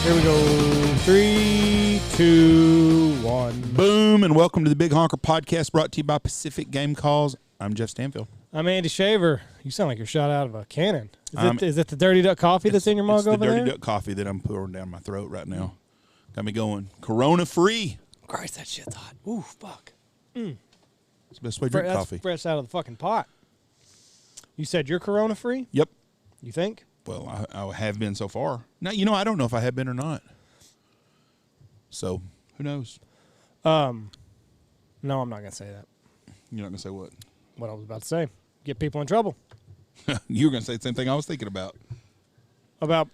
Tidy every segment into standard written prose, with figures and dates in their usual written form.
Here we go. 3, 2, 1. Boom, and welcome to the Big Honker Podcast, brought to you by Pacific Game Calls. I'm Jeff Stanfield. I'm Andy Shaver. You sound like you're shot out of a cannon. Is it the Dirty Duck coffee that's in your mug over there? It's the Dirty Duck coffee that I'm pouring down my throat right now. Got me going. Corona-free. Christ, that shit's hot. Ooh, fuck. It's the best way to drink coffee. That's fresh out of the fucking pot. You said you're Corona-free? Yep. You think? Well, I have been so far. Now, I don't know if I have been or not. So, who knows? No, I'm not going to say that. You're not going to say what? What I was about to say. Get people in trouble. You were going to say the same thing I was thinking about. About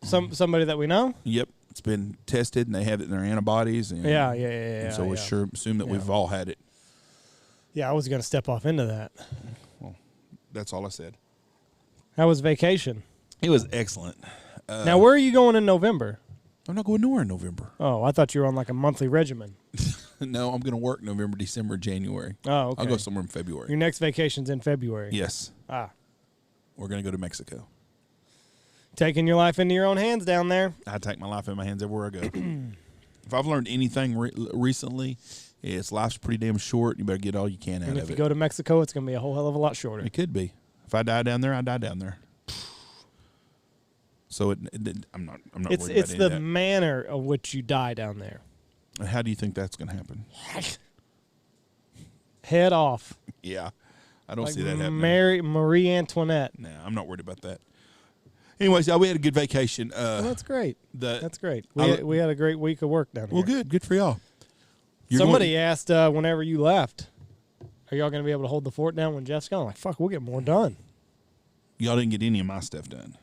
somebody that we know? Yep. It's been tested, and they have it in their antibodies. And, Yeah. And so we sure assume that we've all had it. Yeah, I was going to step off into that. Well, that's all I said. How was vacation? It was excellent. Now, where are you going in November? I'm not going nowhere in November. Oh, I thought you were on like a monthly regimen. No, I'm going to work November, December, January. Oh, okay. I'll go somewhere in February. Your next vacation's in February. Yes. Ah. We're going to go to Mexico. Taking your life into your own hands down there. I take my life in my hands everywhere I go. If I've learned anything recently, it's life's pretty damn short. You better get all you can out of it. And if you go to Mexico, it's going to be a whole hell of a lot shorter. It could be. If I die down there, I die down there. So I'm not worried about It's any the of that. manner of which you die down there. How do you think that's going to happen? Head off. Yeah. I don't Like see that happening. Marie Antoinette. Nah, I'm not worried about that. Anyways, we had a good vacation. Well, that's great. That's great. I- We had a great week of work down here. Well, good. Good for y'all. Somebody asked whenever you left, are y'all going to be able to hold the fort down when Jeff's gone? Like, fuck, we'll get more done. Y'all didn't get any of my stuff done.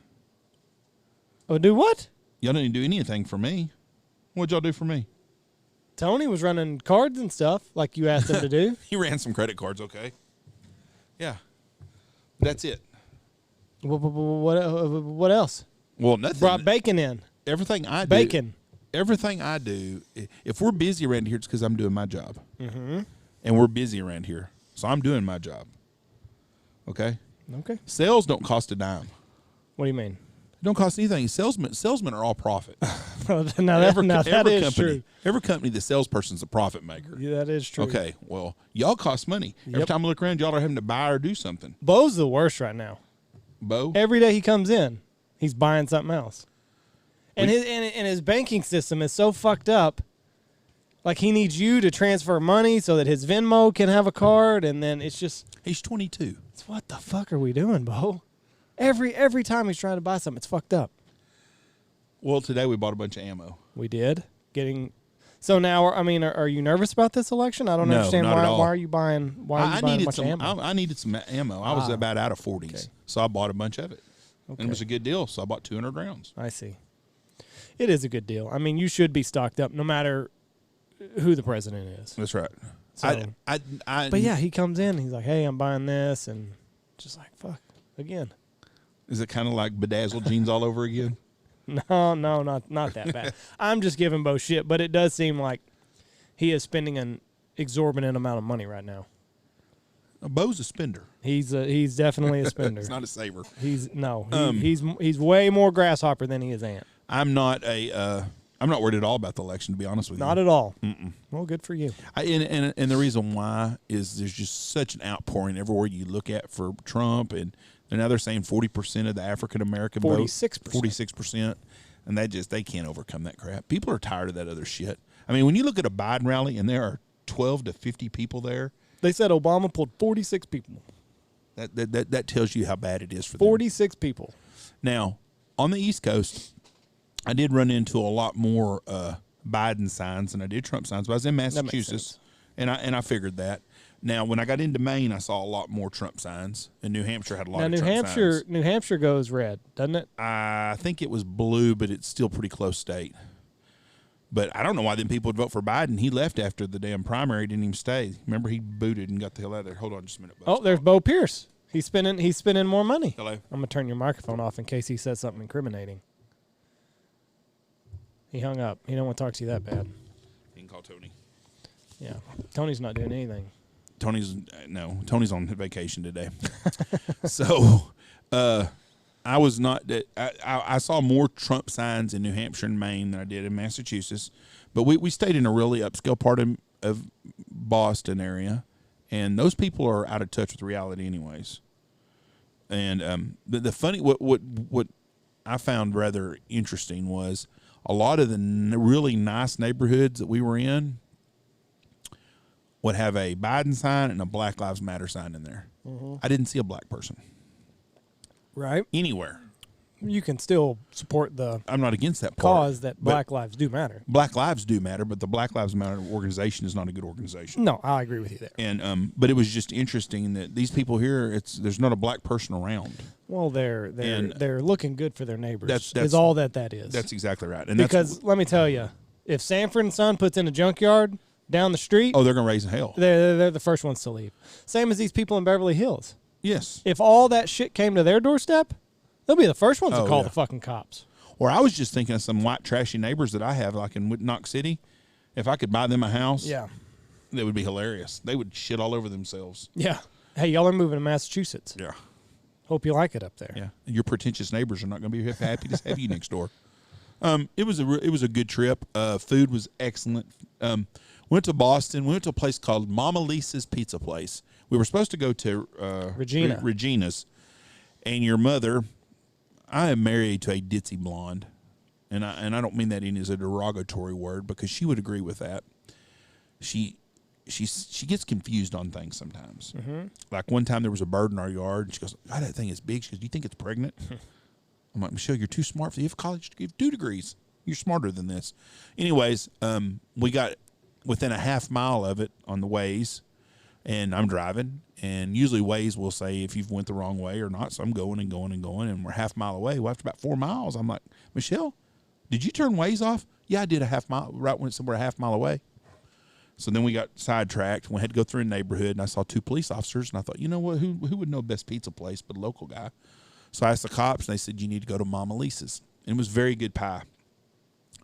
Oh, do what? Y'all didn't do anything for me. What'd y'all do for me? Tony was running cards and stuff like you asked him to do. He ran some credit cards, okay. Yeah. That's it. What else? Well, nothing. Brought bacon in. Everything I do. Bacon. Everything I do, if we're busy around here, it's because I'm doing my job. Mm-hmm. And we're busy around here. So I'm doing my job. Okay? Okay. Sales don't cost a dime. What do you mean? It don't cost anything. Salesmen are all profit. That is true. Every company, the salesperson's a profit maker. Yeah, that is true. Okay, well, y'all cost money. Every time I look around, y'all are having to buy or do something. Bo's the worst right now. Bo? Every day he comes in, he's buying something else. And his banking system is so fucked up. Like, he needs you to transfer money so that his Venmo can have a card, and then it's just... He's 22. It's what the fuck are we doing, Bo? Every time he's trying to buy something, it's fucked up. Well, today we bought a bunch of ammo. We did. So now, are you nervous about this election? I don't understand not why. at all. Why are you buying a bunch of ammo? I needed some ammo. I was about out of 40s, okay. so I bought a bunch of it. Okay. And it was a good deal, so I bought 200 rounds. I see. It is a good deal. I mean, you should be stocked up no matter who the president is. That's right. So, but yeah, he comes in, he's like, hey, I'm buying this, and just like, fuck, again. Is it kind of like bedazzled jeans all over again? No, not that bad. I'm just giving Bo shit, but it does seem like he is spending an exorbitant amount of money right now. Bo's a spender. He's definitely a spender. He's not a saver. He's way more grasshopper than he is ant. I'm not worried at all about the election, to be honest with you. Not at all. Mm-mm. Well, good for you. And the reason why is there's just such an outpouring everywhere you look at for Trump, and now they're saying 40% of the African American vote, 46%, and they can't overcome that crap. People are tired of that other shit. I mean, when you look at a Biden rally and there are 12 to 50 people there, they said Obama pulled 46 people. That tells you how bad it is for them. 46 people. Now, on the East Coast, I did run into a lot more Biden signs than I did Trump signs, but I was in Massachusetts, and I figured that. Now, when I got into Maine, I saw a lot more Trump signs, and New Hampshire had a lot of Trump signs. New Hampshire goes red, doesn't it? I think it was blue, but it's still pretty close state. But I don't know why then people would vote for Biden. He left after the damn primary, didn't even stay. Remember, he booted and got the hell out of there. Hold on just a minute. Oh, there's Bo Pierce. He's spending more money. Hello. I'm going to turn your microphone off in case he says something incriminating. He hung up. He don't want to talk to you that bad. You can call Tony. Yeah. Tony's not doing anything. Tony's on vacation today. So, I was not that. I saw more Trump signs in New Hampshire and Maine than I did in Massachusetts. But we stayed in a really upscale part of Boston area, and those people are out of touch with reality, anyways. And the funny what I found rather interesting was a lot of the really nice neighborhoods that we were in would have a Biden sign and a Black Lives Matter sign in there. Mm-hmm. I didn't see a black person. Right. Anywhere. You can still support the I'm not against that cause that Black lives do matter. Black lives do matter, but the Black Lives Matter organization is not a good organization. No, I agree with you there. And but it was just interesting that these people here, there's not a black person around. Well, they're looking good for their neighbors. That's is all that is. That's exactly right. And because let me tell you, if Sanford and Son puts in a junkyard down the street, they're going to raise hell. They're the first ones to leave. Same as these people in Beverly Hills. Yes. If all that shit came to their doorstep, they'll be the first ones to call the fucking cops. Or I was just thinking of some white trashy neighbors that I have, like in Knox City. If I could buy them a house, that would be hilarious. They would shit all over themselves. Yeah. Hey, y'all are moving to Massachusetts. Yeah. Hope you like it up there. Yeah. And your pretentious neighbors are not going to be happy to have you next door. It was a good trip. Food was excellent. Went to Boston. We went to a place called Mama Lisa's Pizza Place. We were supposed to go to Regina's, and your mother. I am married to a ditzy blonde, and I don't mean that as a derogatory word because she would agree with that. She gets confused on things sometimes. Mm-hmm. Like one time there was a bird in our yard, and she goes, "God, that thing is big." She goes, "Do you think it's pregnant?" I'm like, "Michelle, you're too smart. You have college. You have 2 degrees. You're smarter than this." Anyways, we got within a half mile of it on the Waze, and I'm driving. And usually Waze will say if you've went the wrong way or not. So I'm going and going and going, and we're half mile away. Well, after about 4 miles, I'm like, "Michelle, did you turn Waze off?" "Yeah, I did a half mile, right when somewhere a half mile away." So then we got sidetracked. We had to go through a neighborhood, and I saw 2 police officers, and I thought, you know what, who would know best pizza place but a local guy? So I asked the cops, and they said, "You need to go to Mama Lisa's." And it was very good pie.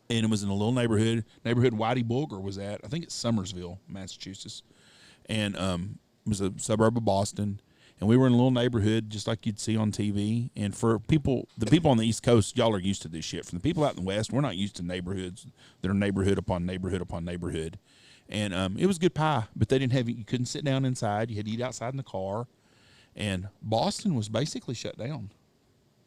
And it was in a little neighborhood Whitey Bulger was at. I think it's Somersville, Massachusetts. And it was a suburb of Boston. And we were in a little neighborhood just like you'd see on TV. And for the people on the East Coast, y'all are used to this shit. For the people out in the West, we're not used to neighborhoods that are neighborhood upon neighborhood upon neighborhood. And it was good pie, but they didn't have you couldn't sit down inside. You had to eat outside in the car. And Boston was basically shut down.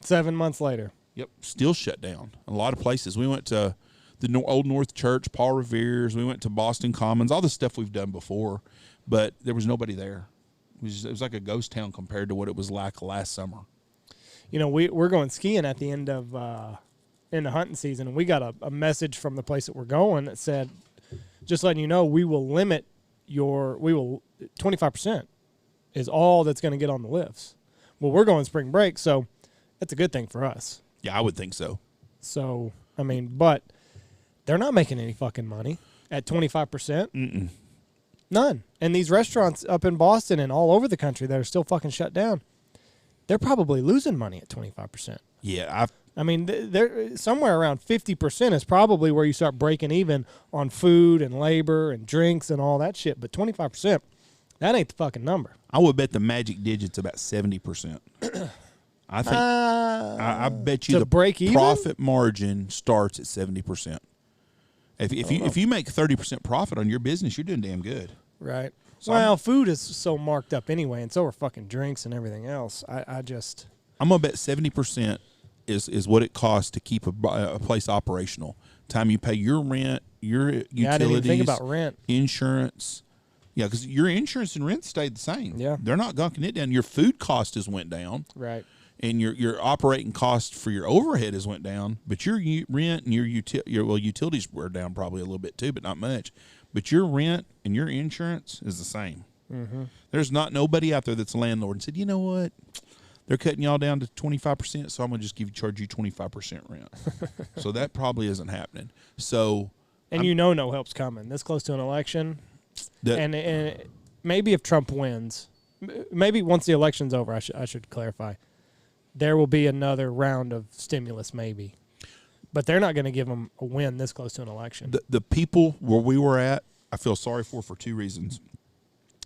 7 months later. Yep, still shut down. A lot of places. We went to the Old North Church, Paul Revere's. We went to Boston Commons, all the stuff we've done before, but there was nobody there. It was like a ghost town compared to what it was like last summer. You know, we're going skiing at the end of hunting season, and we got a message from the place that we're going that said, just letting you know, we will 25% is all that's going to get on the lifts. Well, we're going spring break, so that's a good thing for us. Yeah, I would think so. So, I mean, but they're not making any fucking money at 25%. Mm-mm. None. And these restaurants up in Boston and all over the country that are still fucking shut down, they're probably losing money at 25%. Yeah, I mean, they're somewhere around 50% is probably where you start breaking even on food and labor and drinks and all that shit. But 25%, that ain't the fucking number. I would bet the magic digit's about 70%. I think I bet you the break even? Profit margin starts at 70%. If you make 30% profit on your business, you're doing damn good. Right. So well, food is so marked up anyway, and so are fucking drinks and everything else. I'm gonna bet 70% is what it costs to keep a place operational. Time you pay your rent, your utilities, I didn't even think about rent, insurance. Yeah, because your insurance and rent stayed the same. Yeah, they're not gunking it down. Your food cost has went down. Right. And your operating cost for your overhead has went down, but your rent and your utilities were down probably a little bit too, but not much. But your rent and your insurance is the same. Mm-hmm. There's not nobody out there that's a landlord and said, you know what, they're cutting y'all down to 25%, so I'm gonna just charge you 25% rent. So that probably isn't happening. So, and no help's coming this close to an election, and maybe if Trump wins, maybe once the election's over, I should clarify. There will be another round of stimulus, maybe. But they're not going to give them a win this close to an election. The people where we were at, I feel sorry for 2 reasons.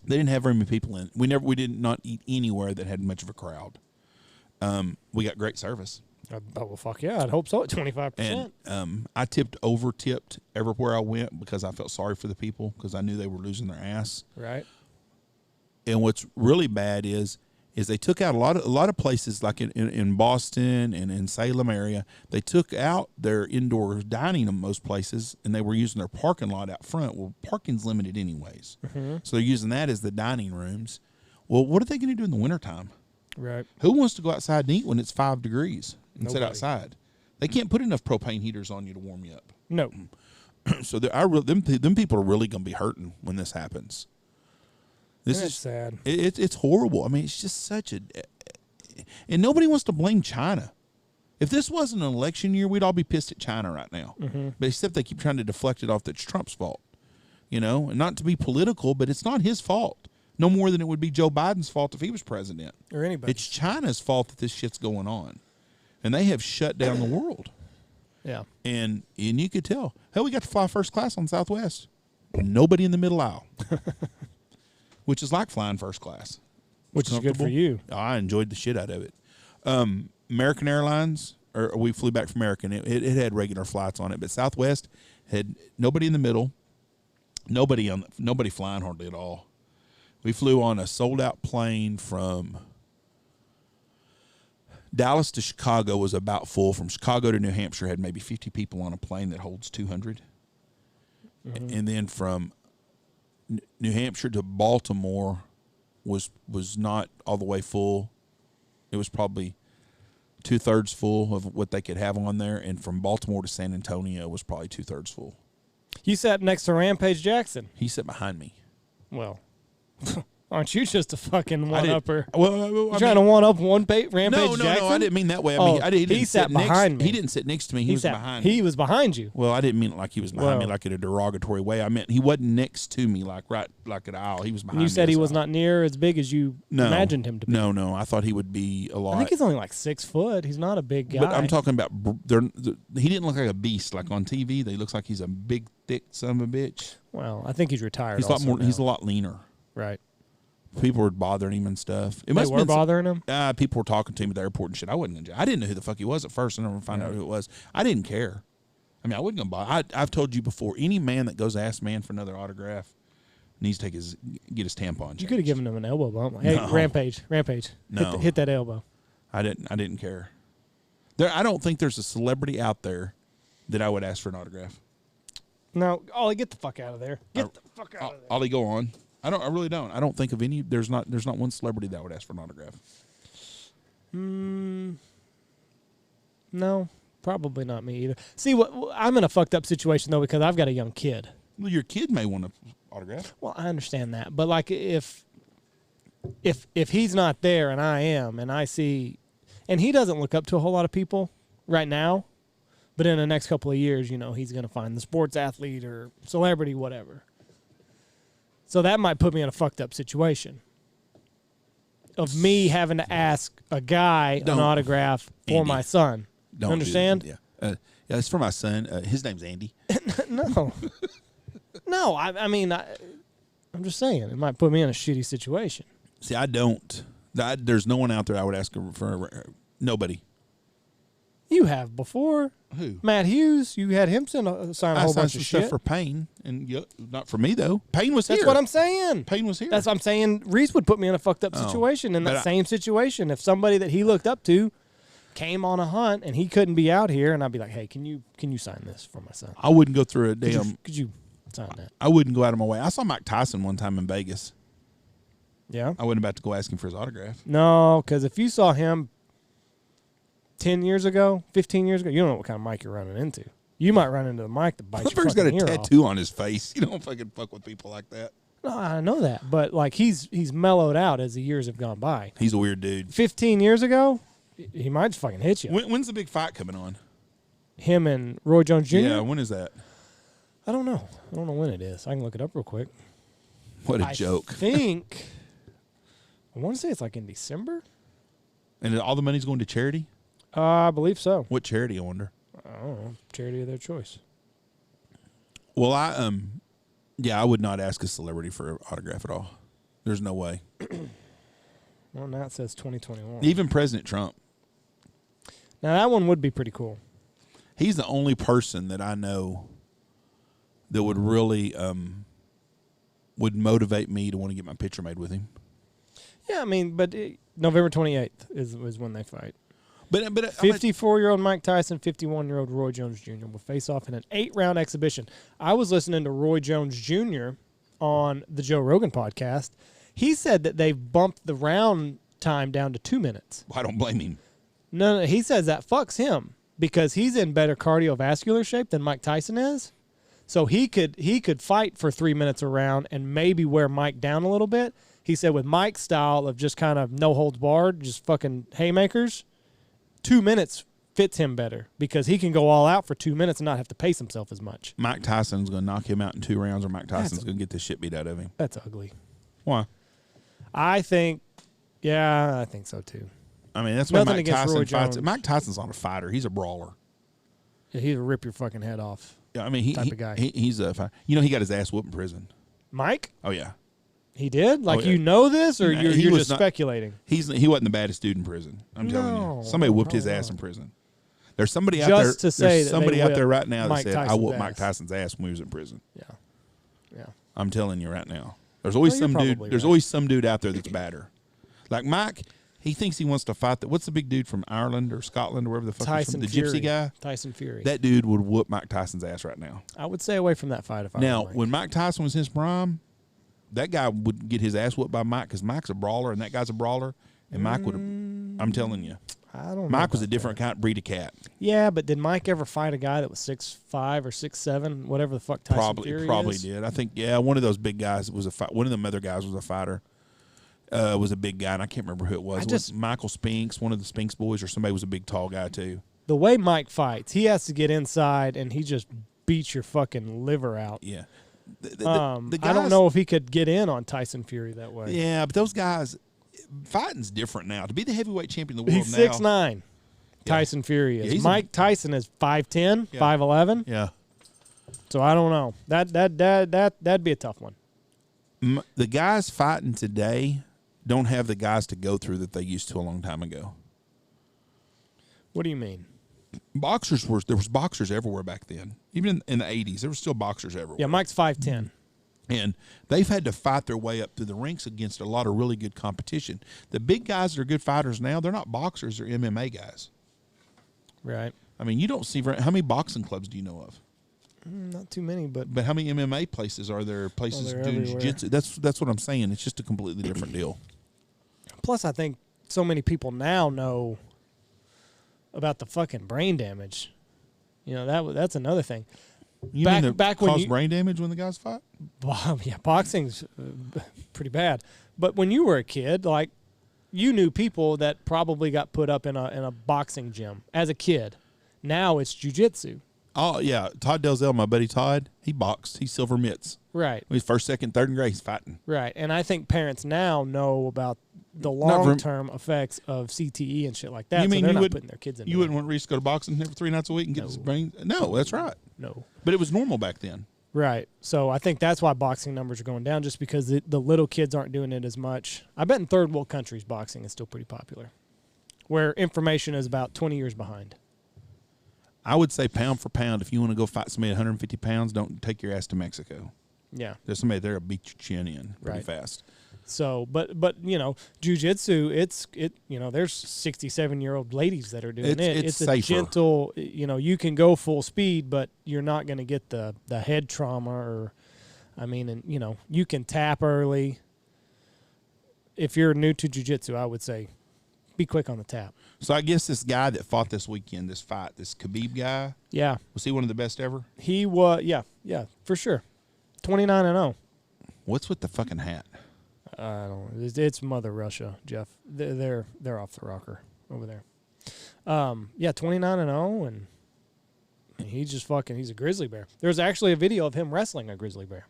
They didn't have very many people in. We did not eat anywhere that had much of a crowd. We got great service. Oh, well, fuck yeah. I'd hope so at 25%. And I over-tipped everywhere I went because I felt sorry for the people because I knew they were losing their ass. Right. And what's really bad is they took out a lot of places like in Boston and in Salem area. They took out their indoor dining in most places, and they were using their parking lot out front. Well, parking's limited anyways. Mm-hmm. So they're using that as the dining rooms. Well, what are they going to do in the wintertime? Right. Who wants to go outside and eat when it's 5 degrees and sit Nobody. outside? They can't put enough propane heaters on you to warm you up. No. So them people are really going to be hurting when this happens. This That's is sad. It's horrible. I mean, it's just such a, and nobody wants to blame China. If this wasn't an election year, we'd all be pissed at China right now. Mm-hmm. But except they keep trying to deflect it off that it's Trump's fault, and not to be political, but it's not his fault. No more than it would be Joe Biden's fault if he was president. Or anybody. It's China's fault that this shit's going on. And they have shut down the world. Yeah. And you could tell. Hell, we got to fly first class on Southwest. Nobody in the middle aisle. Which is like flying first class. Which is good for you. I enjoyed the shit out of it. American Airlines, or we flew back from American. It had regular flights on it. But Southwest had nobody in the middle. Nobody flying hardly at all. We flew on a sold-out plane from Dallas to Chicago was about full. From Chicago to New Hampshire had maybe 50 people on a plane that holds 200. Mm-hmm. And then from New Hampshire to Baltimore was not all the way full. It was probably 2/3 full of what they could have on there. And from Baltimore to San Antonio was probably 2/3 full. You sat next to Rampage Jackson. He sat behind me. Well, aren't you just a fucking one-upper? Well, trying to one-up Rampage Jackson? No, I didn't mean that way. I mean, he sat behind me. He didn't sit next to me. He was behind me. He was behind you. Well, I didn't mean it like he was behind me, like in a derogatory way. I meant he wasn't next to me, like an aisle. He was behind me. You said he was not near as big as you imagined him to be. No. I thought he would be a lot. I think he's only like 6 foot. He's not a big guy. But I'm talking about, he didn't look like a beast. Like on TV, they looks like he's a big, thick son of a bitch. Well, I think he's retired. He's He's a lot leaner. Right. People were bothering him and stuff. They were bothering him? People were talking to him at the airport and shit. I didn't know who the fuck he was at first. I never found out who it was. I didn't care. I mean, I wasn't going to bother. I've told you before, any man that goes ask man for another autograph needs to get his tampon changed. You could have given him an elbow bump. Like, hey, no. Rampage. No. Hit that elbow. I didn't care. I don't think there's a celebrity out there that I would ask for an autograph. No, Ollie, get the fuck out of there. Get the fuck out of there. Ollie, go on. I really don't. I don't think of any. There's not one celebrity that would ask for an autograph. No, probably not me either. See, I'm in a fucked up situation though because I've got a young kid. Well, your kid may want an autograph. Well, I understand that, but like if he's not there and I am, and I see, and he doesn't look up to a whole lot of people right now, but in the next couple of years, he's going to find the sports athlete or celebrity, whatever. So that might put me in a fucked up situation of me having to ask a guy an autograph for my son. Don't understand? Yeah, it's for my son. His name's Andy. No. No, I mean, I'm just saying it might put me in a shitty situation. See, I don't. There's no one out there I would ask for. Nobody. You have before. Who? Matt Hughes. You had him sign a whole bunch of shit. Stuff for Payne, and not for me though. Payne was here. That's what I'm saying. Payne was here. That's what I'm saying. Reese would put me in a fucked up situation. In that same situation, if somebody that he looked up to came on a hunt and he couldn't be out here, and I'd be like, "Hey, can you sign this for my son?" I wouldn't go through a damn. Could you sign that? I wouldn't go out of my way. I saw Mike Tyson one time in Vegas. Yeah. I wasn't about to go ask him for his autograph. No, because if you saw him 10 years ago, 15 years ago, you don't know what kind of mic you're running into. You might run into the mic that bites your fucking ear off. Flipper's got a tattoo on his face. You don't fucking fuck with people like that. No, I know that. But, like, he's mellowed out as the years have gone by. He's a weird dude. 15 years ago, he might just fucking hit you. When's the big fight coming on? Him and Roy Jones Jr.? Yeah, when is that? I don't know. I don't know when it is. I can look it up real quick. What a joke. I want to say it's like in December. And all the money's going to charity? I believe so. What charity, I wonder? I don't know. Charity of their choice. Well, I would not ask a celebrity for an autograph at all. There's no way. Well, now it says 2021. Even President Trump. Now, that one would be pretty cool. He's the only person that I know that would really would motivate me to want to get my picture made with him. Yeah, I mean, but November 28th is when they fight. But 54-year-old Mike Tyson, 51-year-old Roy Jones Jr. will face off in an 8-round exhibition. I was listening to Roy Jones Jr. on the Joe Rogan podcast. He said that they've bumped the round time down to 2 minutes. I don't blame him. No, he says that fucks him because he's in better cardiovascular shape than Mike Tyson is. So he could fight for 3 minutes a round and maybe wear Mike down a little bit. He said with Mike's style of just kind of no holds barred, just fucking haymakers, 2 minutes fits him better because he can go all out for 2 minutes and not have to pace himself as much. Mike Tyson's going to knock him out in 2 rounds, or Mike Tyson's going to get the shit beat out of him. That's ugly. Why? I think so too. I mean, that's why Nothing Mike against Tyson Roy fights. Jones. Mike Tyson's not a fighter. He's a brawler. Yeah, he'll rip your fucking head off. Yeah, I mean, type of guy. he's a fighter. You know, he got his ass whooped in prison. Mike? Oh, yeah. He did? Like, yeah. you know this, or Nah, you're was just not- speculating? He wasn't the baddest dude in prison. I'm telling No, you. Somebody whooped his probably ass not. in prison. There's somebody out Just there. to say There's that somebody they out there whipped right now that Mike said, I Tyson's whooped Mike ass. Tyson's ass when he was in prison. Yeah. I'm telling you right now. There's always Well, some you're dude. probably There's right. always some dude out there that's badder. Like Mike, he thinks he wants to fight. What's the big dude from Ireland or Scotland or wherever the fuck he's Tyson from? The Fury. gypsy guy. Tyson Fury. That dude would whoop Mike Tyson's ass right now. I would stay away from that fight if I Now, were Mike. when Mike Tyson was in his prime, that guy would get his ass whooped by Mike because Mike's a brawler and that guy's a brawler. And Mike would have, I'm telling you, I don't know Mike was a about different kind breed of cat. Yeah, but did Mike ever fight a guy that was 6'5" or 6'7", whatever the fuck Tyson Fury Probably is? did. I think, one of those big guys was one of them other guys was a fighter. Was a big guy, and I can't remember who it was. Was Michael Spinks, one of the Spinks boys, or somebody was a big, tall guy, too. The way Mike fights, he has to get inside, and he just beats your fucking liver out. Yeah. The guys, I don't know if he could get in on Tyson Fury that way. Yeah, but those guys, fighting's different now. To be the heavyweight champion of the world He's now. 6'9". Tyson Fury is. Yeah, Mike Tyson is 5'10", Yeah. 5'11". Yeah. So I don't know. That'd be a tough one. The guys fighting today don't have the guys to go through that they used to a long time ago. What do you mean? There was boxers everywhere back then. Even in the 80s, there were still boxers everywhere. Yeah, Mike's 5'10". And they've had to fight their way up through the ranks against a lot of really good competition. The big guys that are good fighters now, they're not boxers, they're MMA guys. Right. I mean, you don't see how many boxing clubs do you know of? Not too many, but But how many MMA places are there? Places they're doing everywhere. jiu-jitsu? That's what I'm saying. It's just a completely different deal. plus I think so many people now know about the fucking brain damage. You know, that's another thing. You Back- mean that back when cause you- brain damage when the guys fight? Yeah, boxing's pretty bad. But when you were a kid, like, you knew people that probably got put up in a boxing gym as a kid. Now it's jiu-jitsu. Oh, yeah. Todd Delzell, my buddy Todd, he boxed. He's silver mitts. Right, He's first, second, third in grade. He's fighting. right. And I think parents now know about the Not very- long-term effects of CTE and shit like that, You mean so they're you not wouldn't- putting their kids in You wouldn't want Reese to go to boxing every 3 nights a week and get his brain? No, that's right. No. But it was normal back then. Right. So I think that's why boxing numbers are going down, just because the little kids aren't doing it as much. I bet in third world countries, boxing is still pretty popular, where information is about 20 years behind. I would say pound for pound, if you want to go fight somebody at 150 pounds, don't take your ass to Mexico. Yeah. There's somebody there to beat your chin in pretty Right. fast. So, but you know, jiu-jitsu, there's 67-year-old ladies that are doing it. It's a safer. gentle, you can go full speed, but you're not going to get the head trauma and you can tap early. If you're new to jiu-jitsu, I would say be quick on the tap. So I guess this guy that fought this weekend, this Khabib guy, Yeah. was he one of the best ever? He was, yeah, for sure. 29-0. What's with the fucking hat? I don't know. It's Mother Russia, Jeff. They're off the rocker over there. 29-0, and he's just fucking. He's a grizzly bear. There's actually a video of him wrestling a grizzly bear.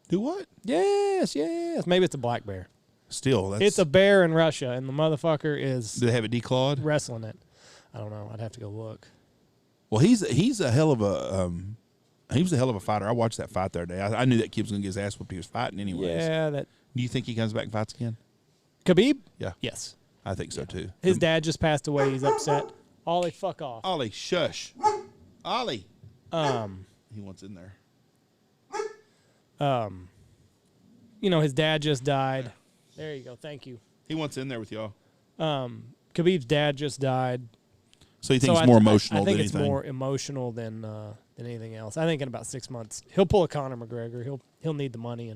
Do what? Yes. Maybe it's a black bear. Still, that's... It's a bear in Russia, and the motherfucker is Do they have it declawed? wrestling it. I don't know. I'd have to go look. Well, he's a hell of a he was a hell of a fighter. I watched that fight the other day. I knew that kid was gonna get his ass whooped. He was fighting anyways. Yeah, that Do you think he comes back and fights again? Khabib. Yeah. Yes. I think so too. His dad just passed away. He's upset. Ollie, fuck off. Ollie, shush. Ollie. He wants in there. His dad just died. There you go. Thank you. He wants in there with y'all. Khabib's dad just died. So you think it's more emotional I think than it's anything? more emotional than anything else. I think in about 6 months he'll pull a Conor McGregor. He'll need the money,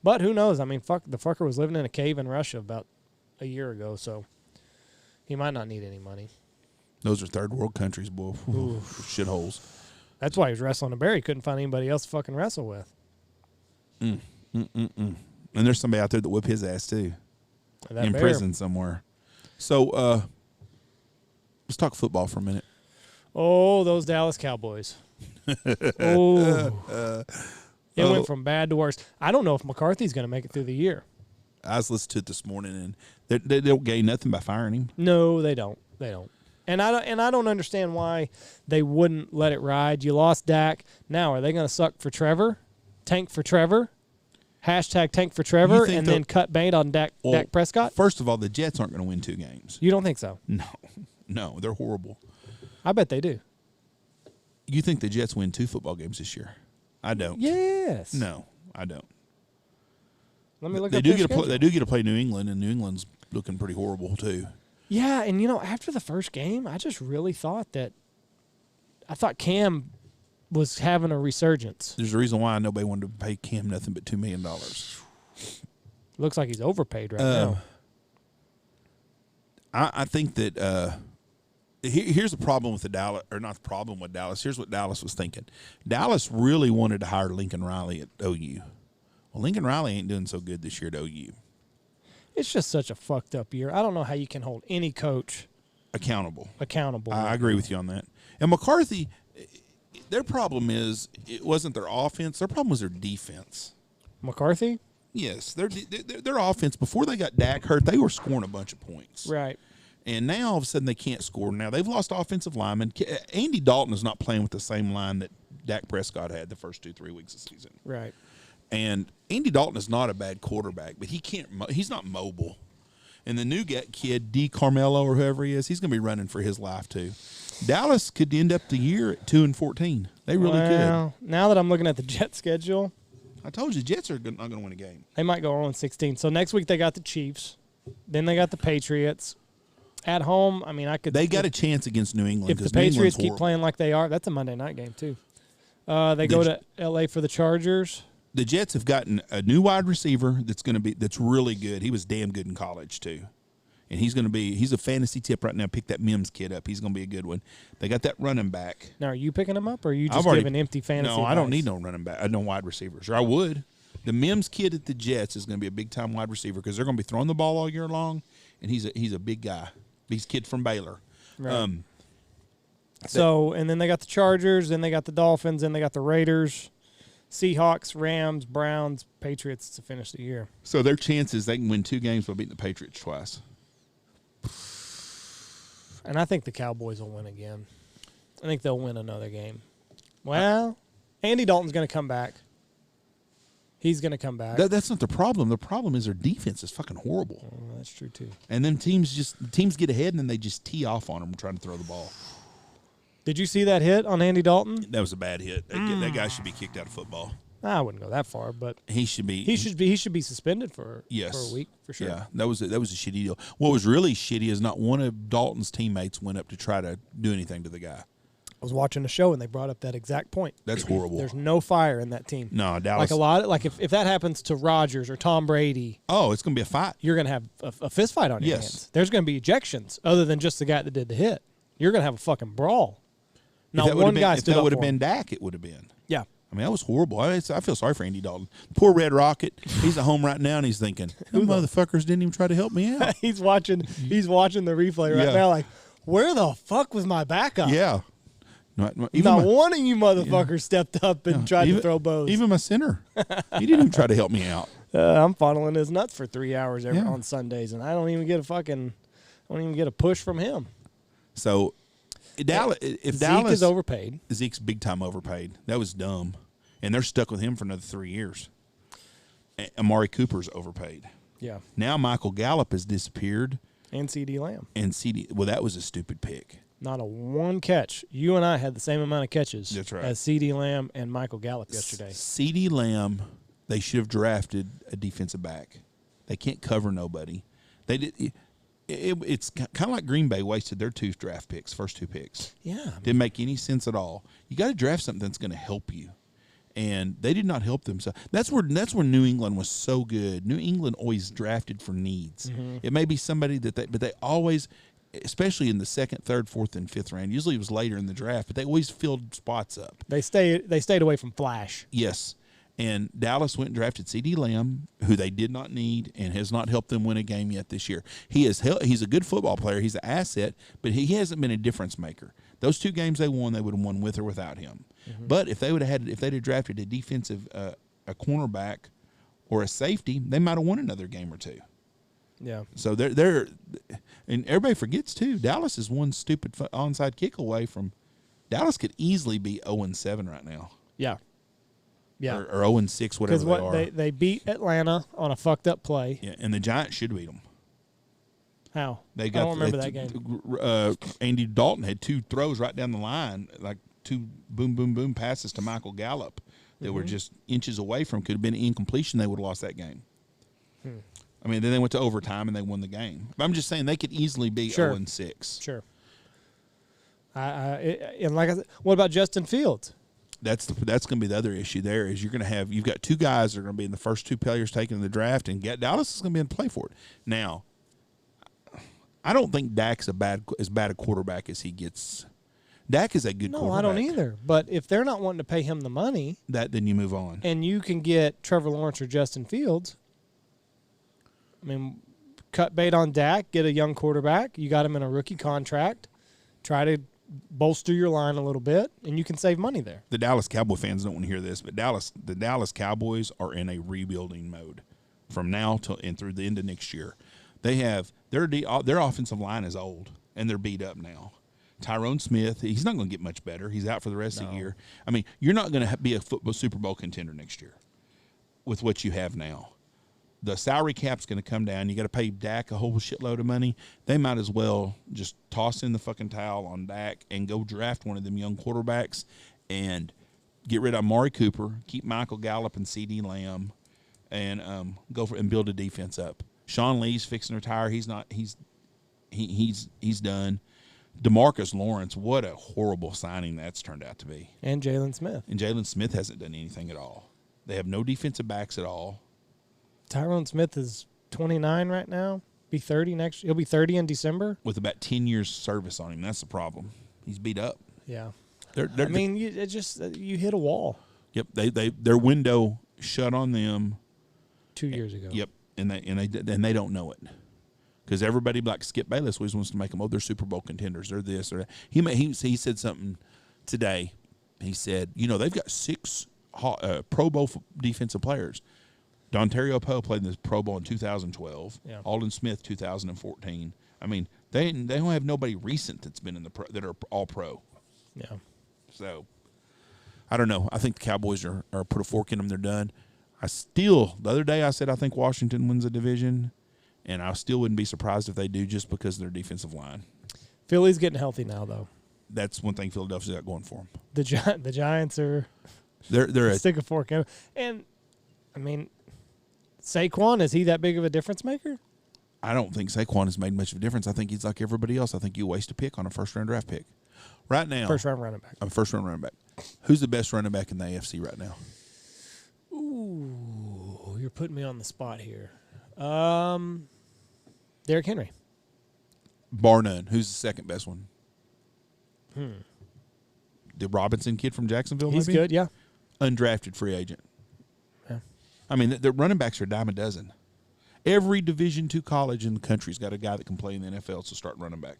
but who knows? I mean, the fucker was living in a cave in Russia about a year ago, so he might not need any money. Those are third world countries, boy. Shitholes. That's why he was wrestling a bear. He couldn't find anybody else to fucking wrestle with. And there's somebody out there that whip his ass too, in Bear. prison somewhere. So let's talk football for a minute. Oh, those Dallas Cowboys. It went from bad to worse. I don't know if McCarthy's going to make it through the year. I was listening to it this morning, and they don't gain nothing by firing him. No, they don't. And I don't understand why they wouldn't let it ride. You lost Dak. Now, are they going to suck for Trevor? Tank for Trevor? Hashtag tank for Trevor and then cut bait on Dak Prescott? First of all, the Jets aren't going to win 2 games. You don't think so? No, they're horrible. I bet they do. You think the Jets win 2 football games this year? I don't. Yes. No, I don't. Let me look they up do their get schedule. they do get to play New England, and New England's looking pretty horrible too. Yeah, and after the first game, I just really thought Cam was having a resurgence. There's a reason why nobody wanted to pay Cam nothing but $2 million. Looks like he's overpaid right now. I think that here's the problem with Dallas, or not the problem with Dallas. Here's what Dallas was thinking. Dallas really wanted to hire Lincoln Riley at OU. Well, Lincoln Riley ain't doing so good this year at OU. It's just such a fucked up year. I don't know how you can hold any coach accountable. I agree with you on that. And McCarthy, their problem is it wasn't their offense. Their problem was their defense. McCarthy? Yes, their offense, before they got Dak hurt, they were scoring a bunch of points. Right. And now all of a sudden they can't score. Now they've lost offensive linemen. Andy Dalton is not playing with the same line that Dak Prescott had the first 2-3 weeks of the season. Right. And Andy Dalton is not a bad quarterback, but he's not mobile. And the new kid, D. Carmelo or whoever he is, he's going to be running for his life too. Dallas could end up the year at 2-14. They really could. Now that I'm looking at the Jets schedule, I told you, Jets are not going to win a game. They might go 0-16. So next week they got the Chiefs. Then they got the Patriots. At home, I mean, They got a chance against New England. If the Patriots keep playing like they are, that's a Monday night game too. They go to L.A. for the Chargers. The Jets have gotten a new wide receiver that's really good. He was damn good in college too, and he's a fantasy tip right now. Pick that Mims kid up. He's going to be a good one. They got that running back. Now, are you picking him up, or are you just giving empty fantasy? No, advice? I don't need no running back. I know wide receivers, or I would. The Mims kid at the Jets is going to be a big time wide receiver because they're going to be throwing the ball all year long, and he's a big guy. He's a kid from Baylor. Right. And then they got the Chargers, then they got the Dolphins, then they got the Raiders. Seahawks, Rams, Browns, Patriots to finish the year. So their chances, they can win 2 games by beating the Patriots twice. And I think the Cowboys will win again. I think they'll win another game. Well, Andy Dalton's going to come back. He's going to come back. That's not the problem. The problem is their defense is fucking horrible. Oh, that's true, too. And then teams get ahead, and then they just tee off on them trying to throw the ball. Did you see that hit on Andy Dalton? That was a bad hit. That guy should be kicked out of football. I wouldn't go that far, but he should be. He should be suspended for a week for sure. Yeah, that was a shitty deal. What was really shitty is not one of Dalton's teammates went up to try to do anything to the guy. I was watching a show and they brought up that exact point. That's horrible. There's no fire in that team. No, Dallas. If that happens to Rodgers or Tom Brady, it's going to be a fight. You're going to have a fist fight on your hands. There's going to be ejections other than just the guy that did the hit. You're going to have a fucking brawl. Not one guy stood up. If that would have been Dak, it would have been. Yeah. I mean, that was horrible. I feel sorry for Andy Dalton. Poor Red Rocket. He's at home right now, and he's thinking, "Who motherfuckers didn't even try to help me out?" He's watching the replay right now, like, where the fuck was my backup? Yeah. Not one of you motherfuckers stepped up and tried to throw bows. Even my center. He didn't even try to help me out. I'm fondling his nuts for 3 hours on Sundays, and I don't even get a push from him. So, Dallas is overpaid. Zeke's big time overpaid. That was dumb, and they're stuck with him for another 3 years. Amari Cooper's overpaid. Yeah. Now Michael Gallup has disappeared, and CeeDee Lamb. Well, that was a stupid pick. Not a one catch. You and I had the same amount of catches. That's right. As CeeDee Lamb and Michael Gallup yesterday. CeeDee Lamb, they should have drafted a defensive back. They can't cover nobody. They did. It's kind of like Green Bay wasted their first two picks. Yeah. Didn't make any sense at all. You got to draft something that's going to help you. And they did not help themselves. That's where New England was so good. New England always drafted for needs. Mm-hmm. It may be somebody but they always, especially in the second, third, fourth, and fifth round. Usually it was later in the draft, but they always filled spots up. They stayed away from flash. Yes. And Dallas went and drafted CeeDee Lamb, who they did not need and has not helped them win a game yet this year. He's a good football player. He's an asset, but he hasn't been a difference maker. Those 2 games they won, they would have won with or without him. Mm-hmm. But if they'd have drafted a defensive, a cornerback or a safety, they might have won another game or 2. Yeah. So they're and everybody forgets too. Dallas is one stupid onside kick away from. Dallas could easily be 0-7 right now. Yeah. Yeah. Or 0-6, whatever they are. Because they beat Atlanta on a fucked up play. Yeah, and the Giants should beat them. How? I don't remember that game. Andy Dalton had 2 throws right down the line, like 2 boom, boom, boom passes to Michael Gallup that were just inches away from. Could have been an incompletion. They would have lost that game. I mean, then they went to overtime and they won the game. But I'm just saying they could easily be 0-6. Sure. And like I said, what about Justin Fields? That's going to be the other issue. There is you've got 2 guys that are going to be in the first 2 players taken in the draft, and Dallas is going to be in play for it. Now, I don't think Dak's as bad a quarterback as he gets. Dak is a good quarterback. No, I don't either. But if they're not wanting to pay him the money, then you move on. And you can get Trevor Lawrence or Justin Fields. I mean, cut bait on Dak, get a young quarterback. You got him in a rookie contract. Try to bolster your line a little bit, and you can save money there. The Dallas Cowboy fans don't want to hear this, but the Dallas Cowboys are in a rebuilding mode from now till and through the end of next year. They have their offensive line is old and they're beat up now. Tyrone Smith, he's not going to get much better. He's out for the rest of the year. I mean, you're not going to be a Super Bowl contender next year with what you have now. The salary cap's going to come down. You got to pay Dak a whole shitload of money. They might as well just toss in the fucking towel on Dak and go draft one of them young quarterbacks and get rid of Amari Cooper, keep Michael Gallup and CeeDee Lamb, and and build a defense up. Sean Lee's fixing to retire. He's done. DeMarcus Lawrence, what a horrible signing that's turned out to be. And Jalen Smith. And Jalen Smith hasn't done anything at all. They have no defensive backs at all. Tyrone Smith is 29 right now. Be 30 next. He'll be 30 in December. With about 10 years service on him. That's the problem. He's beat up. Yeah. You hit a wall. Yep. Their window shut on them 2 years ago. Yep. And they don't know it. Because everybody like Skip Bayless always wants to make them, they're Super Bowl contenders. They're this or that. He said something today. He said, they've got 6 Pro Bowl defensive players. Dontario Poe played in the Pro Bowl in 2012. Yeah. Alden Smith 2014. I mean, they don't have nobody recent that's been in the that are all pro. Yeah. So I don't know. I think the Cowboys are put a fork in them. They're done. The other day I said I think Washington wins the division, and I still wouldn't be surprised if they do just because of their defensive line. Philly's getting healthy now, though. That's one thing Philadelphia's got going for them. The Giants are they're a stick a fork in, and I mean. Saquon, is he that big of a difference maker? I don't think Saquon has made much of a difference. I think he's like everybody else. I think you waste a pick on a first-round draft pick. Right now. First-round running back. First-round running back. Who's the best running back in the AFC right now? Ooh, you're putting me on the spot here. Derrick Henry. Bar none. Who's the second best one? The Robinson kid from Jacksonville, He's maybe? good, yeah. Undrafted free agent. I mean, the running backs are a dime a dozen. Every Division II college in the country's got a guy that can play in the NFL to start running back.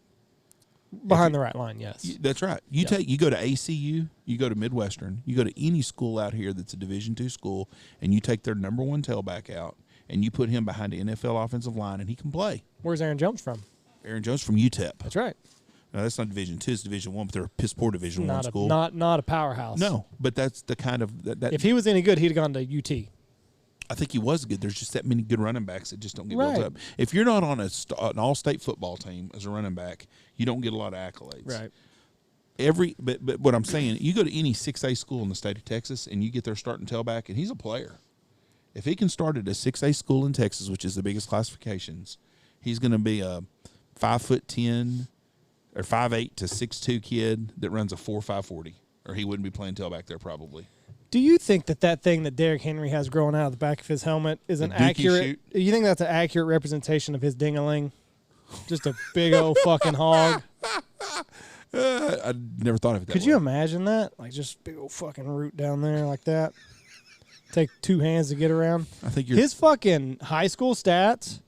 Behind the right line, yes. That's right. You go to ACU, you go to Midwestern, you go to any school out here that's a Division II school, and you take their number one tailback out, and you put him behind the NFL offensive line, and he can play. Where's Aaron Jones from? Aaron Jones from UTEP. That's right. Now, that's not Division II, it's Division I, but they're a piss poor Division I school. Not a powerhouse. No, but that's the kind of... If he was any good, he'd have gone to UT. I think he was good. There's just that many good running backs that just don't get built Right. up. If you're not on an all-state football team as a running back, you don't get a lot of accolades. Right. But what I'm saying, you go to any 6A school in the state of Texas and you get their starting tailback, and he's a player. If he can start at a 6A school in Texas, which is the biggest classifications, he's going to be a 5'10" or 5'8" to 6'2" kid that runs a 4.5 40, or he wouldn't be playing tailback there probably. Do you think that thing that Derrick Henry has growing out of the back of his helmet is an accurate? Do you think that's an accurate representation of his ding-a-ling? Just a big old fucking hog. I never thought of it that Could way. you imagine that? Like just big old fucking root down there like that. Take 2 hands to get around. I think His fucking high school stats: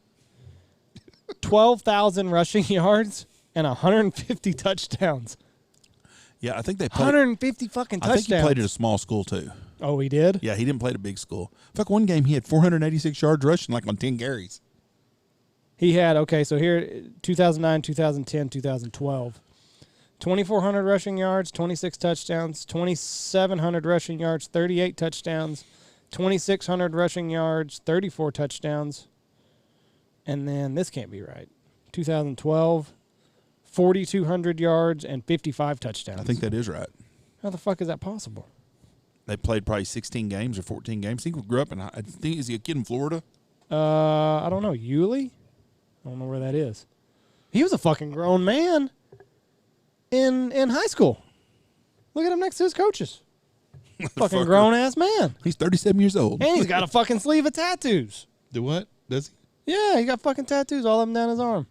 12,000 rushing yards and 150 touchdowns. Yeah, I think they played 150 fucking touchdowns. I think he played at a small school too. Oh, he did? Yeah, he didn't play at a big school. Fuck, one game he had 486 yards rushing like on 10 carries. He had, okay, so here, 2009, 2010, 2012. 2,400 rushing yards, 26 touchdowns, 2,700 rushing yards, 38 touchdowns, 2,600 rushing yards, 34 touchdowns. And then this can't be right. 2012, 4,200 yards and 55 touchdowns. I think that is right. How the fuck is that possible? They played probably 16 games or 14 games. He grew up in, I think, is he a kid in Florida? I don't know. Yulee? I don't know where that is. He was a fucking grown man in high school. Look at him next to his coaches. Fucking grown-ass man. He's 37 years old. And he's got a fucking sleeve of tattoos. Do what? Does he? Yeah, he got fucking tattoos all up and down his arm.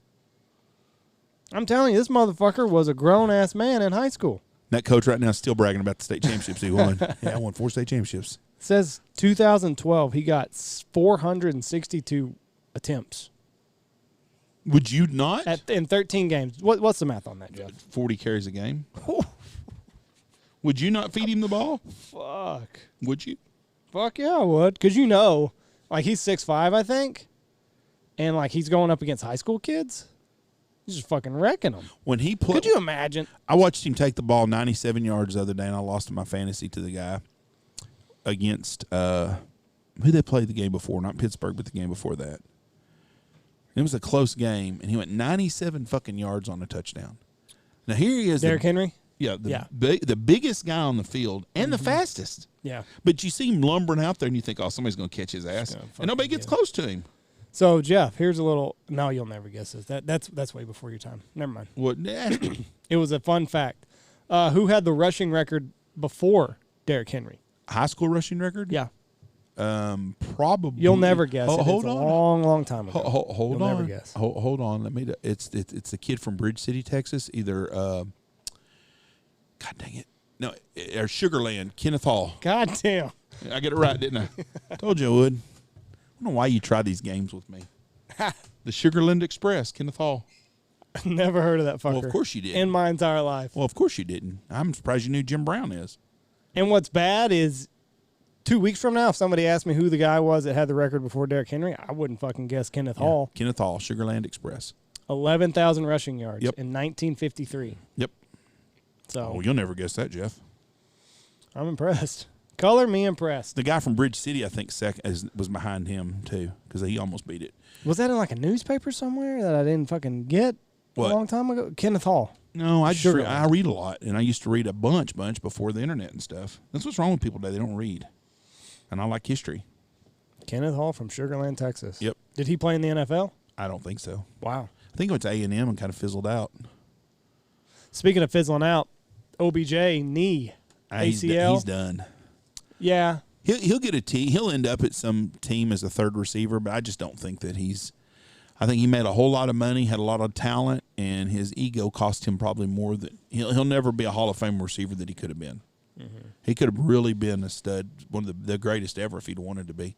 I'm telling you, this motherfucker was a grown-ass man in high school. That coach right now is still bragging about the state championships he won. Yeah, I won 4 state championships. It says 2012, he got 462 attempts. Would you not? In 13 games. What's the math on that, Jeff? 40 carries a game. Would you not feed him the ball? Fuck. Would you? Fuck yeah, I would. Because like he's 6'5", I think. And like he's going up against high school kids. He's just fucking wrecking them. When he played, could you imagine? I watched him take the ball 97 yards the other day, and I lost in my fantasy to the guy against who they played the game before, not Pittsburgh, but the game before that. It was a close game, and he went 97 fucking yards on a touchdown. Now here he is, Derrick Henry. Yeah, the biggest guy on the field and the fastest. Yeah, but you see him lumbering out there, and you think, oh, somebody's going to catch his ass, and nobody gets close to him. So Jeff, here's a little. No, you'll never guess this. That's way before your time. Never mind. What? It was a fun fact. Who had the rushing record before Derrick Henry? High school rushing record? Yeah. Probably. You'll never guess. Hold on. Long time ago. Hold You'll on. Never guess. Hold on. It's the kid from Bridge City, Texas. Either God dang it. No, or Sugarland, Kenneth Hall. God damn. I get it right, didn't I? Told you I would. I don't know why you try these games with me. The Sugarland Express, Kenneth Hall. Never heard of that fucker. Well, of course you did. In my entire life. Well, of course you didn't. I'm surprised you knew Jim Brown is. And what's bad is 2 weeks from now, if somebody asked me who the guy was that had the record before Derrick Henry, I wouldn't fucking guess Kenneth Hall. Kenneth Hall, Sugarland Express. 11,000 rushing yards in 1953. Yep. So you'll never guess that, Jeff. I'm impressed. Color me impressed. The guy from Bridge City, I think, was behind him, too, because he almost beat it. Was that in like a newspaper somewhere that I didn't fucking get a long time ago? Kenneth Hall. No, I read a lot, and I used to read a bunch before the internet and stuff. That's what's wrong with people today. They don't read. And I like history. Kenneth Hall from Sugarland, Texas. Yep. Did he play in the NFL? I don't think so. Wow. I think it went to A&M and kind of fizzled out. Speaking of fizzling out, OBJ, knee, ACL. He's done. Yeah. He'll get a T. He'll end up at some team as a third receiver, but I just don't think that I think he made a whole lot of money, had a lot of talent, and his ego cost him probably more than he'll never be a Hall of Fame receiver that he could have been. Mm-hmm. He could have really been a stud, one of the greatest ever if he'd wanted to be.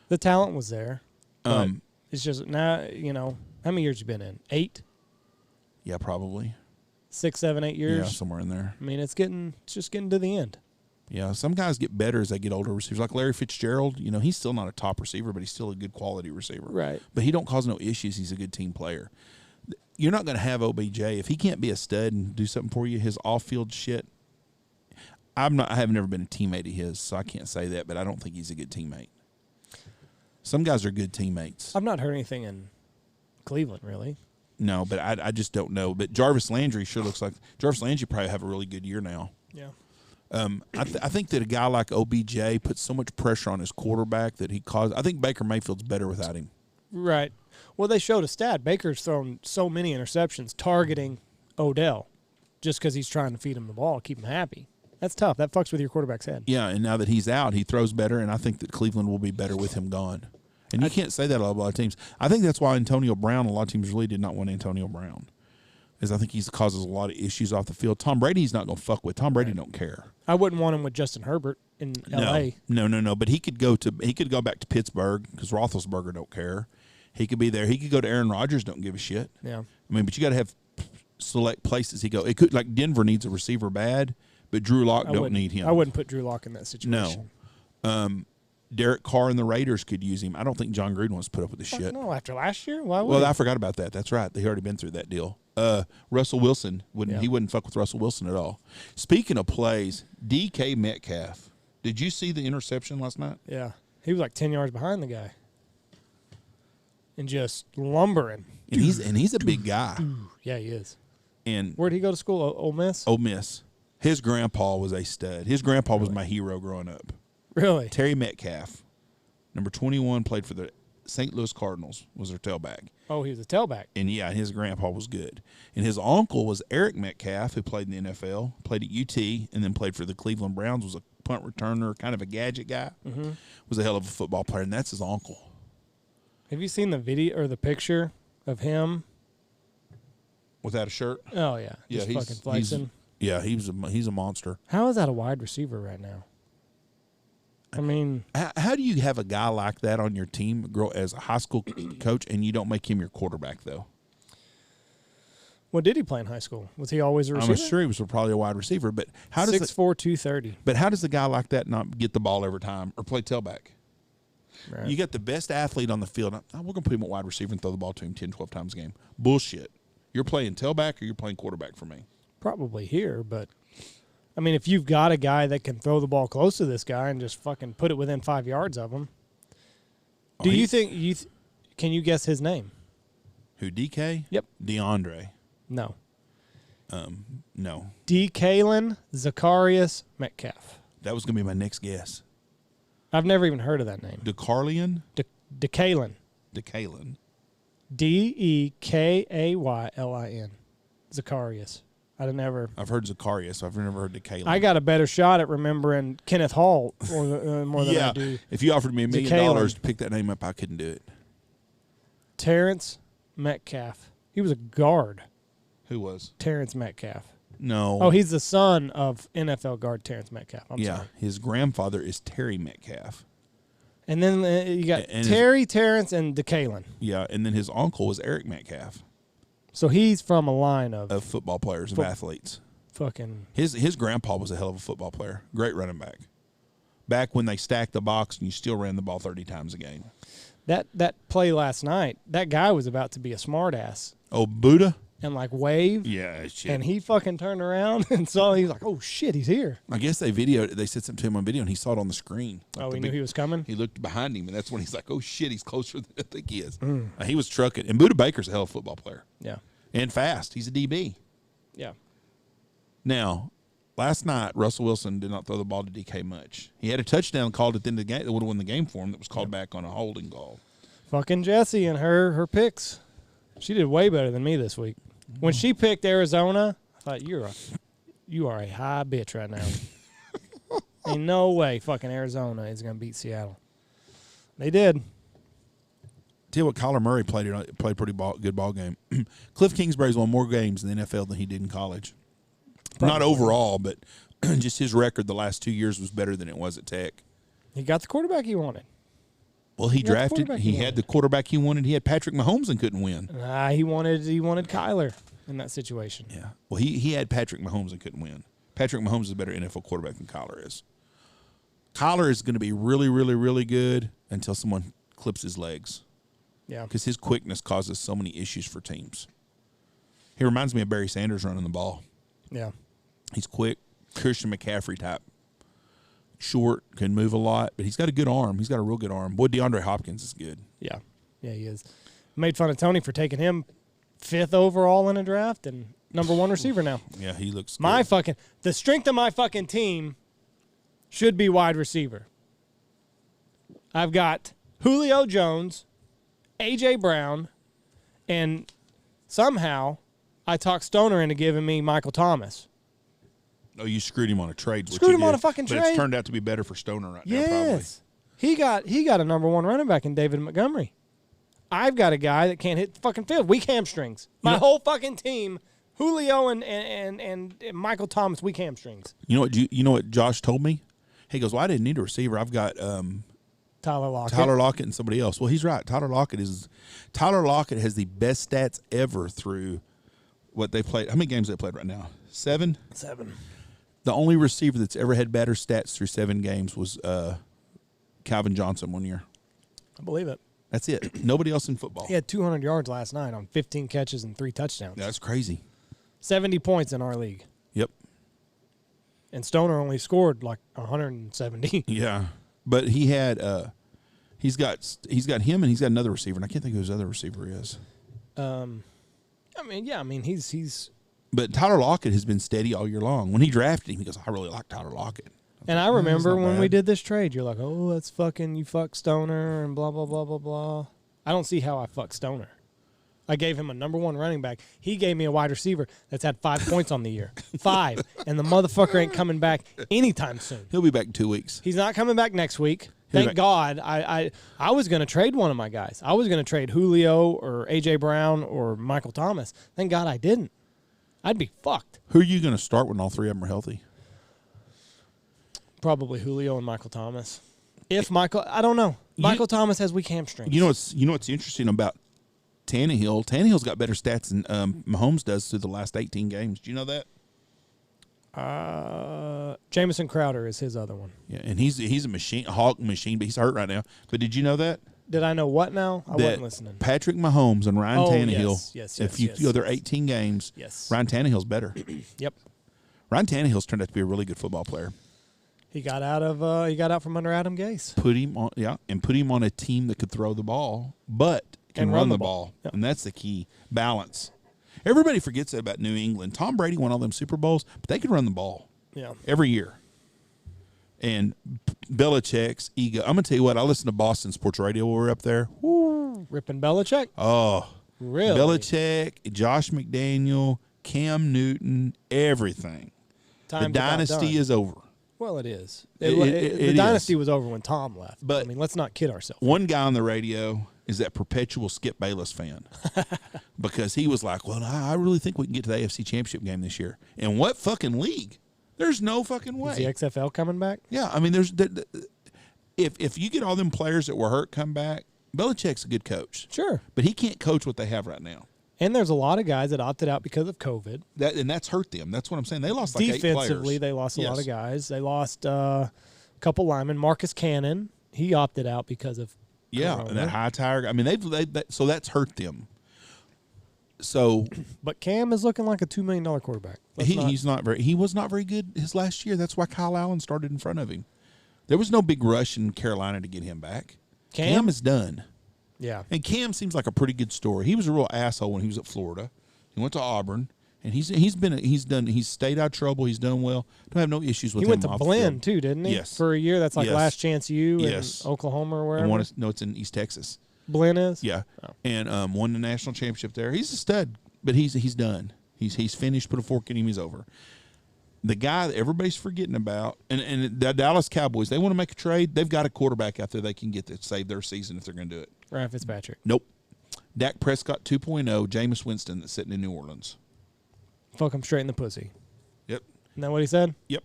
The talent was there. It's just now, how many years you been in? 8? Yeah, probably. 6, 7, 8 years? Yeah, somewhere in there. I mean, it's just getting to the end. Yeah, some guys get better as they get older receivers. Like Larry Fitzgerald, he's still not a top receiver, but he's still a good quality receiver. Right. But he don't cause no issues. He's a good team player. You're not going to have OBJ. If he can't be a stud and do something for you, his off-field shit, I have never been a teammate of his, so I can't say that, but I don't think he's a good teammate. Some guys are good teammates. I've not heard anything in Cleveland, really. No, but I just don't know. But Jarvis Landry sure looks like Jarvis Landry probably have a really good year now. Yeah. I think that a guy like OBJ puts so much pressure on his quarterback that he causes. I think Baker Mayfield's better without him. Right. Well, they showed a stat. Baker's thrown so many interceptions targeting Odell just because he's trying to feed him the ball, keep him happy. That's tough. That fucks with your quarterback's head. Yeah, and now that he's out, he throws better, and I think that Cleveland will be better with him gone. And you can't say that about a lot of teams. I think that's why Antonio Brown, a lot of teams really did not want Antonio Brown, is I think he causes a lot of issues off the field. Tom Brady he's not going to fuck with. Tom Brady don't care. I wouldn't want him with Justin Herbert in L.A. No. But he could go back to Pittsburgh because Roethlisberger don't care. He could be there. He could go to Aaron Rodgers. Don't give a shit. Yeah. I mean, but you got to have select places he go. It could like Denver needs a receiver bad, but Drew Lock don't need him. I wouldn't put Drew Lock in that situation. No. Derek Carr and the Raiders could use him. I don't think John Gruden wants to put up with this shit. No, after last year, why would? Well, I forgot about that. That's right. They already been through that deal. Russell Wilson he wouldn't fuck with Russell Wilson at all. Speaking of plays, DK Metcalf. Did you see the interception last night? Yeah, he was like 10 yards behind the guy, and just lumbering. And he's a big guy. Yeah, he is. And where'd he go to school? Ole Miss. Ole Miss. His grandpa was a stud. His grandpa was my hero growing up. Really? Terry Metcalf, number 21, played for the St. Louis Cardinals, was their tailback. Oh, he was a tailback. And, yeah, his grandpa was good. And his uncle was Eric Metcalf, who played in the NFL, played at UT, and then played for the Cleveland Browns, was a punt returner, kind of a gadget guy, was a hell of a football player, and that's his uncle. Have you seen the video or the picture of him? Without a shirt? Oh, yeah. Yeah, just fucking flexing. He's a monster. How is that a wide receiver right now? I mean, how do you have a guy like that on your team, grow as a high school coach, and you don't make him your quarterback though? What did he play in high school? Was he always a receiver? I'm sure he was probably a wide receiver, but how does 6'4", 230. But how does a guy like that not get the ball every time or play tailback? Right. You got the best athlete on the field. We're going to put him at wide receiver and throw the ball to him 10, 12 times a game. Bullshit. You're playing tailback or you're playing quarterback for me. Probably here, but I mean, if you've got a guy that can throw the ball close to this guy and just fucking put it within 5 yards of him, do you think can you guess his name? Who, DK? Yep. DeAndre. No. No. DeKalen Zacharias Metcalf. That was going to be my next guess. I've never even heard of that name. DeKalen? DeKalen. DeKalen. DeKaylin. Zacharias. I've heard Zacharias. I've never heard DeKalen. I got a better shot at remembering Kenneth Hall more than I do. If you offered me $1 million to pick that name up, I couldn't do it. Terrence Metcalf. He was a guard. Who was? Terrence Metcalf. No. Oh, he's the son of NFL guard Terrence Metcalf. I'm sorry. His grandfather is Terry Metcalf. And then you got Terrence, and DeKalen. Yeah, and then his uncle was Eric Metcalf. So he's from a line of football players, of athletes. Fucking. His grandpa was a hell of a football player. Great running back. Back when they stacked the box and you still ran the ball 30 times a game. That play last night, that guy was about to be a smartass. Oh, Buddha? And like wave. Yeah, shit. And he fucking turned around and saw, he was like, oh shit, he's here. I guess they said something to him on video and he saw it on the screen. Like he knew he was coming? He looked behind him and that's when he's like, oh shit, he's closer than I think he is. He was trucking. And Buddha Baker's a hell of a football player. Yeah. And fast. He's a DB. Yeah. Now, last night, Russell Wilson did not throw the ball to DK much. He had a touchdown called at the end of the game that would have won the game for him that was called back on a holding call. Fucking Jessie and her picks. She did way better than me this week. When she picked Arizona, I thought, you are a high bitch right now. Ain't no way fucking Arizona is going to beat Seattle. They did. Tell you what, Kyler Murray played pretty good ball game. Cliff Kingsbury's won more games in the NFL than he did in college. Probably. Not overall, but just his record the last 2 years was better than it was at Tech. He got the quarterback he wanted. Well, he had the quarterback he wanted. He had Patrick Mahomes and couldn't win. He wanted Kyler in that situation. Yeah. Well, he had Patrick Mahomes and couldn't win. Patrick Mahomes is a better NFL quarterback than Kyler is. Kyler is going to be really, really, really good until someone clips his legs. Yeah. Because his quickness causes so many issues for teams. He reminds me of Barry Sanders running the ball. Yeah. He's quick, Christian McCaffrey type short, can move a lot, but he's got a good arm. He's got a real good arm. Boy, DeAndre Hopkins is good. Yeah, he is. Made fun of Tony for taking him 5th overall in a draft and number 1 receiver now. Yeah, he looks good. The strength of my fucking team should be wide receiver. I've got Julio Jones, A.J. Brown, and somehow I talked Stoner into giving me Michael Thomas. Oh, you screwed him on a trade. Screwed him on a fucking trade. But it's turned out to be better for Stoner right now, probably. Yes. He got a number 1 running back in David Montgomery. I've got a guy that can't hit the fucking field. Weak hamstrings. My whole fucking team, Julio and Michael Thomas, weak hamstrings. You know what Josh told me? He goes, well, I didn't need a receiver. I've got Tyler Lockett and somebody else. Well, he's right. Tyler Lockett has the best stats ever through what they played. How many games they played right now? 7? 7. The only receiver that's ever had better stats through 7 games was Calvin Johnson one year. I believe it. That's it. Nobody else in football. He had 200 yards last night on 15 catches and 3 touchdowns. That's crazy. 70 points in our league. Yep. And Stoner only scored like 170. Yeah. But he had he's got him and he's got another receiver, and I can't think who his other receiver is. He's But Tyler Lockett has been steady all year long. When he drafted him, he goes, I really like Tyler Lockett. And I remember when we did this trade, you're like, oh, that's fucking, you fuck Stoner and blah, blah, blah, blah, blah. I don't see how I fuck Stoner. I gave him a number 1 running back. He gave me a wide receiver that's had 5 points on the year. 5. And the motherfucker ain't coming back anytime soon. He'll be back in 2 weeks. He's not coming back next week. Thank God. I was going to trade one of my guys. I was going to trade Julio or A.J. Brown or Michael Thomas. Thank God I didn't. I'd be fucked. Who are you going to start when all 3 of them are healthy? Probably Julio and Michael Thomas. I don't know. Michael Thomas has weak hamstrings. You know what's interesting about Tannehill? Tannehill's got better stats than Mahomes does through the last 18 games. Do you know that? Jamison Crowder is his other one. Yeah, and he's a hawk machine, but he's hurt right now. But did you know that? Did I know what now? I wasn't listening. Patrick Mahomes and Ryan Tannehill. Yes. If you go there 18 games, Ryan Tannehill's better. Yep. Ryan Tannehill's turned out to be a really good football player. He got out from under Adam Gase. Put him on a team that could throw the ball, but can run the ball. Yep. And that's the key. Balance. Everybody forgets that about New England. Tom Brady won all them Super Bowls, but they could run the ball. Yeah. Every year. And Belichick's ego. I'm going to tell you what, I listened to Boston Sports Radio when we were up there. Woo. Ripping Belichick? Oh. Really? Belichick, Josh McDaniel, Cam Newton, everything. The dynasty is over. Well, it is. The dynasty was over when Tom left. But let's not kid ourselves. One guy on the radio is that perpetual Skip Bayless fan because he was like, well, I really think we can get to the AFC Championship game this year. And what fucking league? There's no fucking way. Is the XFL coming back? Yeah, I mean, if you get all them players that were hurt come back, Belichick's a good coach. Sure. But he can't coach what they have right now. And there's a lot of guys that opted out because of COVID. And that's hurt them. That's what I'm saying. They lost like 8 players. Defensively, they lost a lot of guys. They lost a couple linemen. Marcus Cannon, he opted out because of Corona. And that high tire. I mean, so that's hurt them. So, but Cam is looking like a $2 million quarterback. He was not very good his last year. That's why Kyle Allen started in front of him. There was no big rush in Carolina to get him back. Cam is done. Yeah. And Cam seems like a pretty good story. He was a real asshole when he was at Florida. He went to Auburn, and he's stayed out of trouble. He's done well. Don't have no issues with him. He went to Blinn too, didn't he? Yes. For a year. That's like Last Chance U in Oklahoma or wherever. It's in East Texas. Blinn is? Yeah. Oh. And won the national championship there. He's a stud, but he's done. He's finished. Put a fork in him. He's over. The guy that everybody's forgetting about, and the Dallas Cowboys, they want to make a trade. They've got a quarterback out there they can get to save their season if they're going to do it. Ryan Fitzpatrick. Nope. Dak Prescott 2.0, Jameis Winston that's sitting in New Orleans. Fuck him straight in the pussy. Yep. Isn't that what he said? Yep.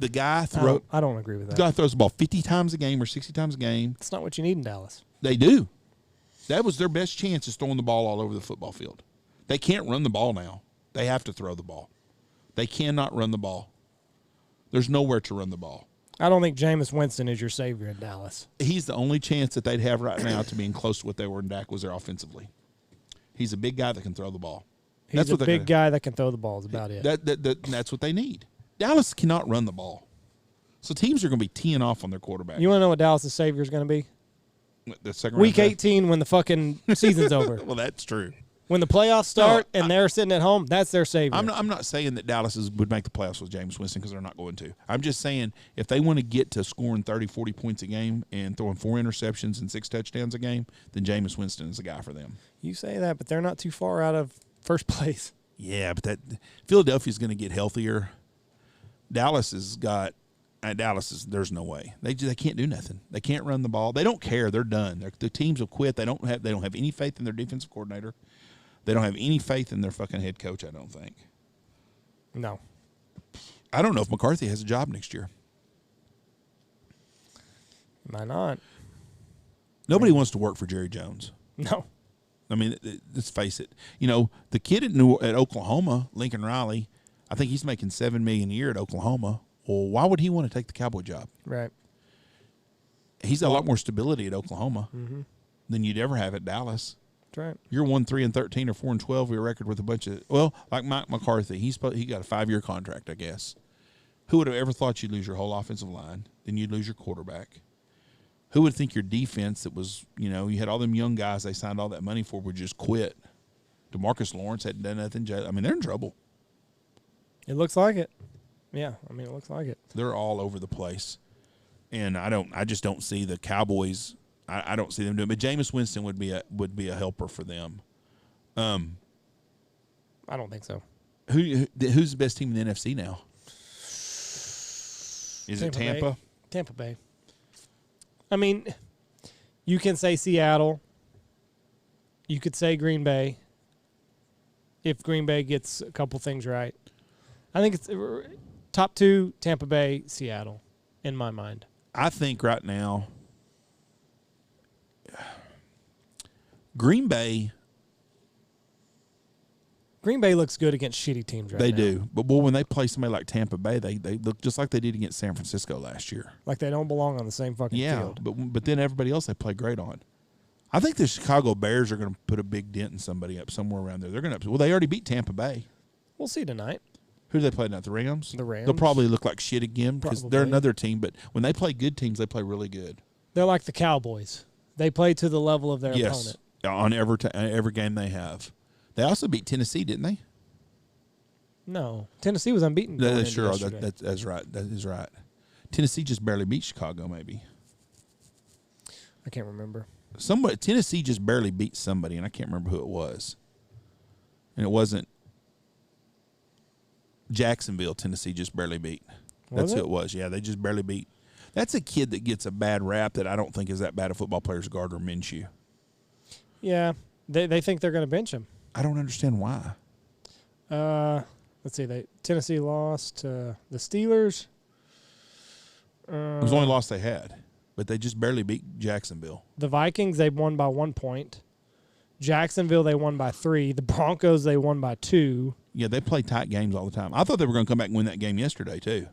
The guy I don't agree with that. The guy throws the ball 50 times a game or 60 times a game. That's not what you need in Dallas. They do. That was their best chance is throwing the ball all over the football field. They can't run the ball now. They have to throw the ball. They cannot run the ball. There's nowhere to run the ball. I don't think Jameis Winston is your savior in Dallas. He's the only chance that they'd have right now to being close to what they were in Dak was there offensively. He's a big guy that can throw the ball. He's a big guy that can throw the ball is about it. That's what they need. Dallas cannot run the ball. So teams are going to be teeing off on their quarterback. You want to know what Dallas' savior is going to be? The second Week 18 when the fucking season's over. Well, that's true. When the playoffs start and they're sitting at home, that's their savior. I'm not saying that Dallas would make the playoffs with Jameis Winston because they're not going to. I'm just saying if they want to get to scoring 30, 40 points a game and throwing 4 interceptions and 6 touchdowns a game, then Jameis Winston is the guy for them. You say that, but they're not too far out of first place. Yeah, but Philadelphia's going to get healthier. There's no way. They can't do nothing. They can't run the ball. They don't care. They're done. The teams will quit. They don't have any faith in their defensive coordinator. They don't have any faith in their fucking head coach, I don't think. No. I don't know if McCarthy has a job next year. Why not? Nobody wants to work for Jerry Jones. No. I mean, let's face it. You know, the kid at Oklahoma, Lincoln Riley, I think he's making $7 million a year at Oklahoma. Well, why would he want to take the Cowboy job? Right. He's got a lot more stability at Oklahoma than you'd ever have at Dallas. That's right. You're 1-3-13 or 4-12. Your record with a bunch of like Mike McCarthy. He got a 5-year contract, I guess. Who would have ever thought you'd lose your whole offensive line? Then you'd lose your quarterback. Who would think your defense that was, you had all them young guys they signed all that money for would just quit? DeMarcus Lawrence hadn't done nothing. I mean, they're in trouble. It looks like it. Yeah, I mean, it looks like it. They're all over the place, and I just don't see the Cowboys. I don't see them doing it. But Jameis Winston would be a helper for them. I don't think so. Who's the best team in the NFC now? Is it Tampa? Tampa Bay. I mean, you can say Seattle. You could say Green Bay. If Green Bay gets a couple things right, I think it's top 2: Tampa Bay, Seattle, in my mind. I think right now, Green Bay looks good against shitty teams right now. They do. But, boy, when they play somebody like Tampa Bay, they look just like they did against San Francisco last year. Like they don't belong on the same fucking field. Yeah, but then everybody else they play great on. I think the Chicago Bears are going to put a big dent in somebody up somewhere around there. They're going to. Well, they already beat Tampa Bay. We'll see tonight. Who do they play tonight? The Rams? The Rams. They'll probably look like shit again because they're another team. But when they play good teams, they play really good. They're like the Cowboys. They play to the level of their opponent. On every game they have. They also beat Tennessee, didn't they? No. Tennessee was unbeaten. That's right. That is right. Tennessee just barely beat Chicago, maybe. I can't remember. Tennessee just barely beat somebody, and I can't remember who it was. And it wasn't Jacksonville. Tennessee just barely beat. That's who it was. Yeah, they just barely beat. That's a kid that gets a bad rap that I don't think is that bad a football player as Gardner Minshew. Yeah, they think they're going to bench him. I don't understand why. Let's see. Tennessee lost to the Steelers. It was the only loss they had, but they just barely beat Jacksonville. The Vikings, they won by 1 point. Jacksonville, they won by 3. The Broncos, they won by 2. Yeah, they play tight games all the time. I thought they were going to come back and win that game yesterday too.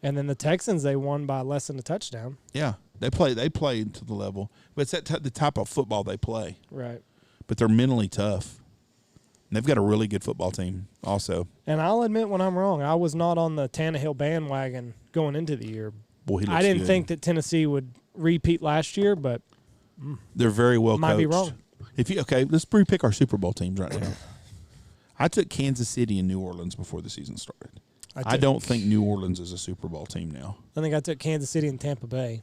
And then the Texans, they won by less than a touchdown. Yeah, they play to the level, but it's the type of football they play. Right. But they're mentally tough. And they've got a really good football team also. And I'll admit when I'm wrong. I was not on the Tannehill bandwagon going into the year. Boy, he looks I didn't good. think that Tennessee would repeat last year, but they're very well coached. Might be wrong. Let's pre-pick our Super Bowl teams right now. I took Kansas City and New Orleans before the season started. I don't think New Orleans is a Super Bowl team now. I think I took Kansas City and Tampa Bay.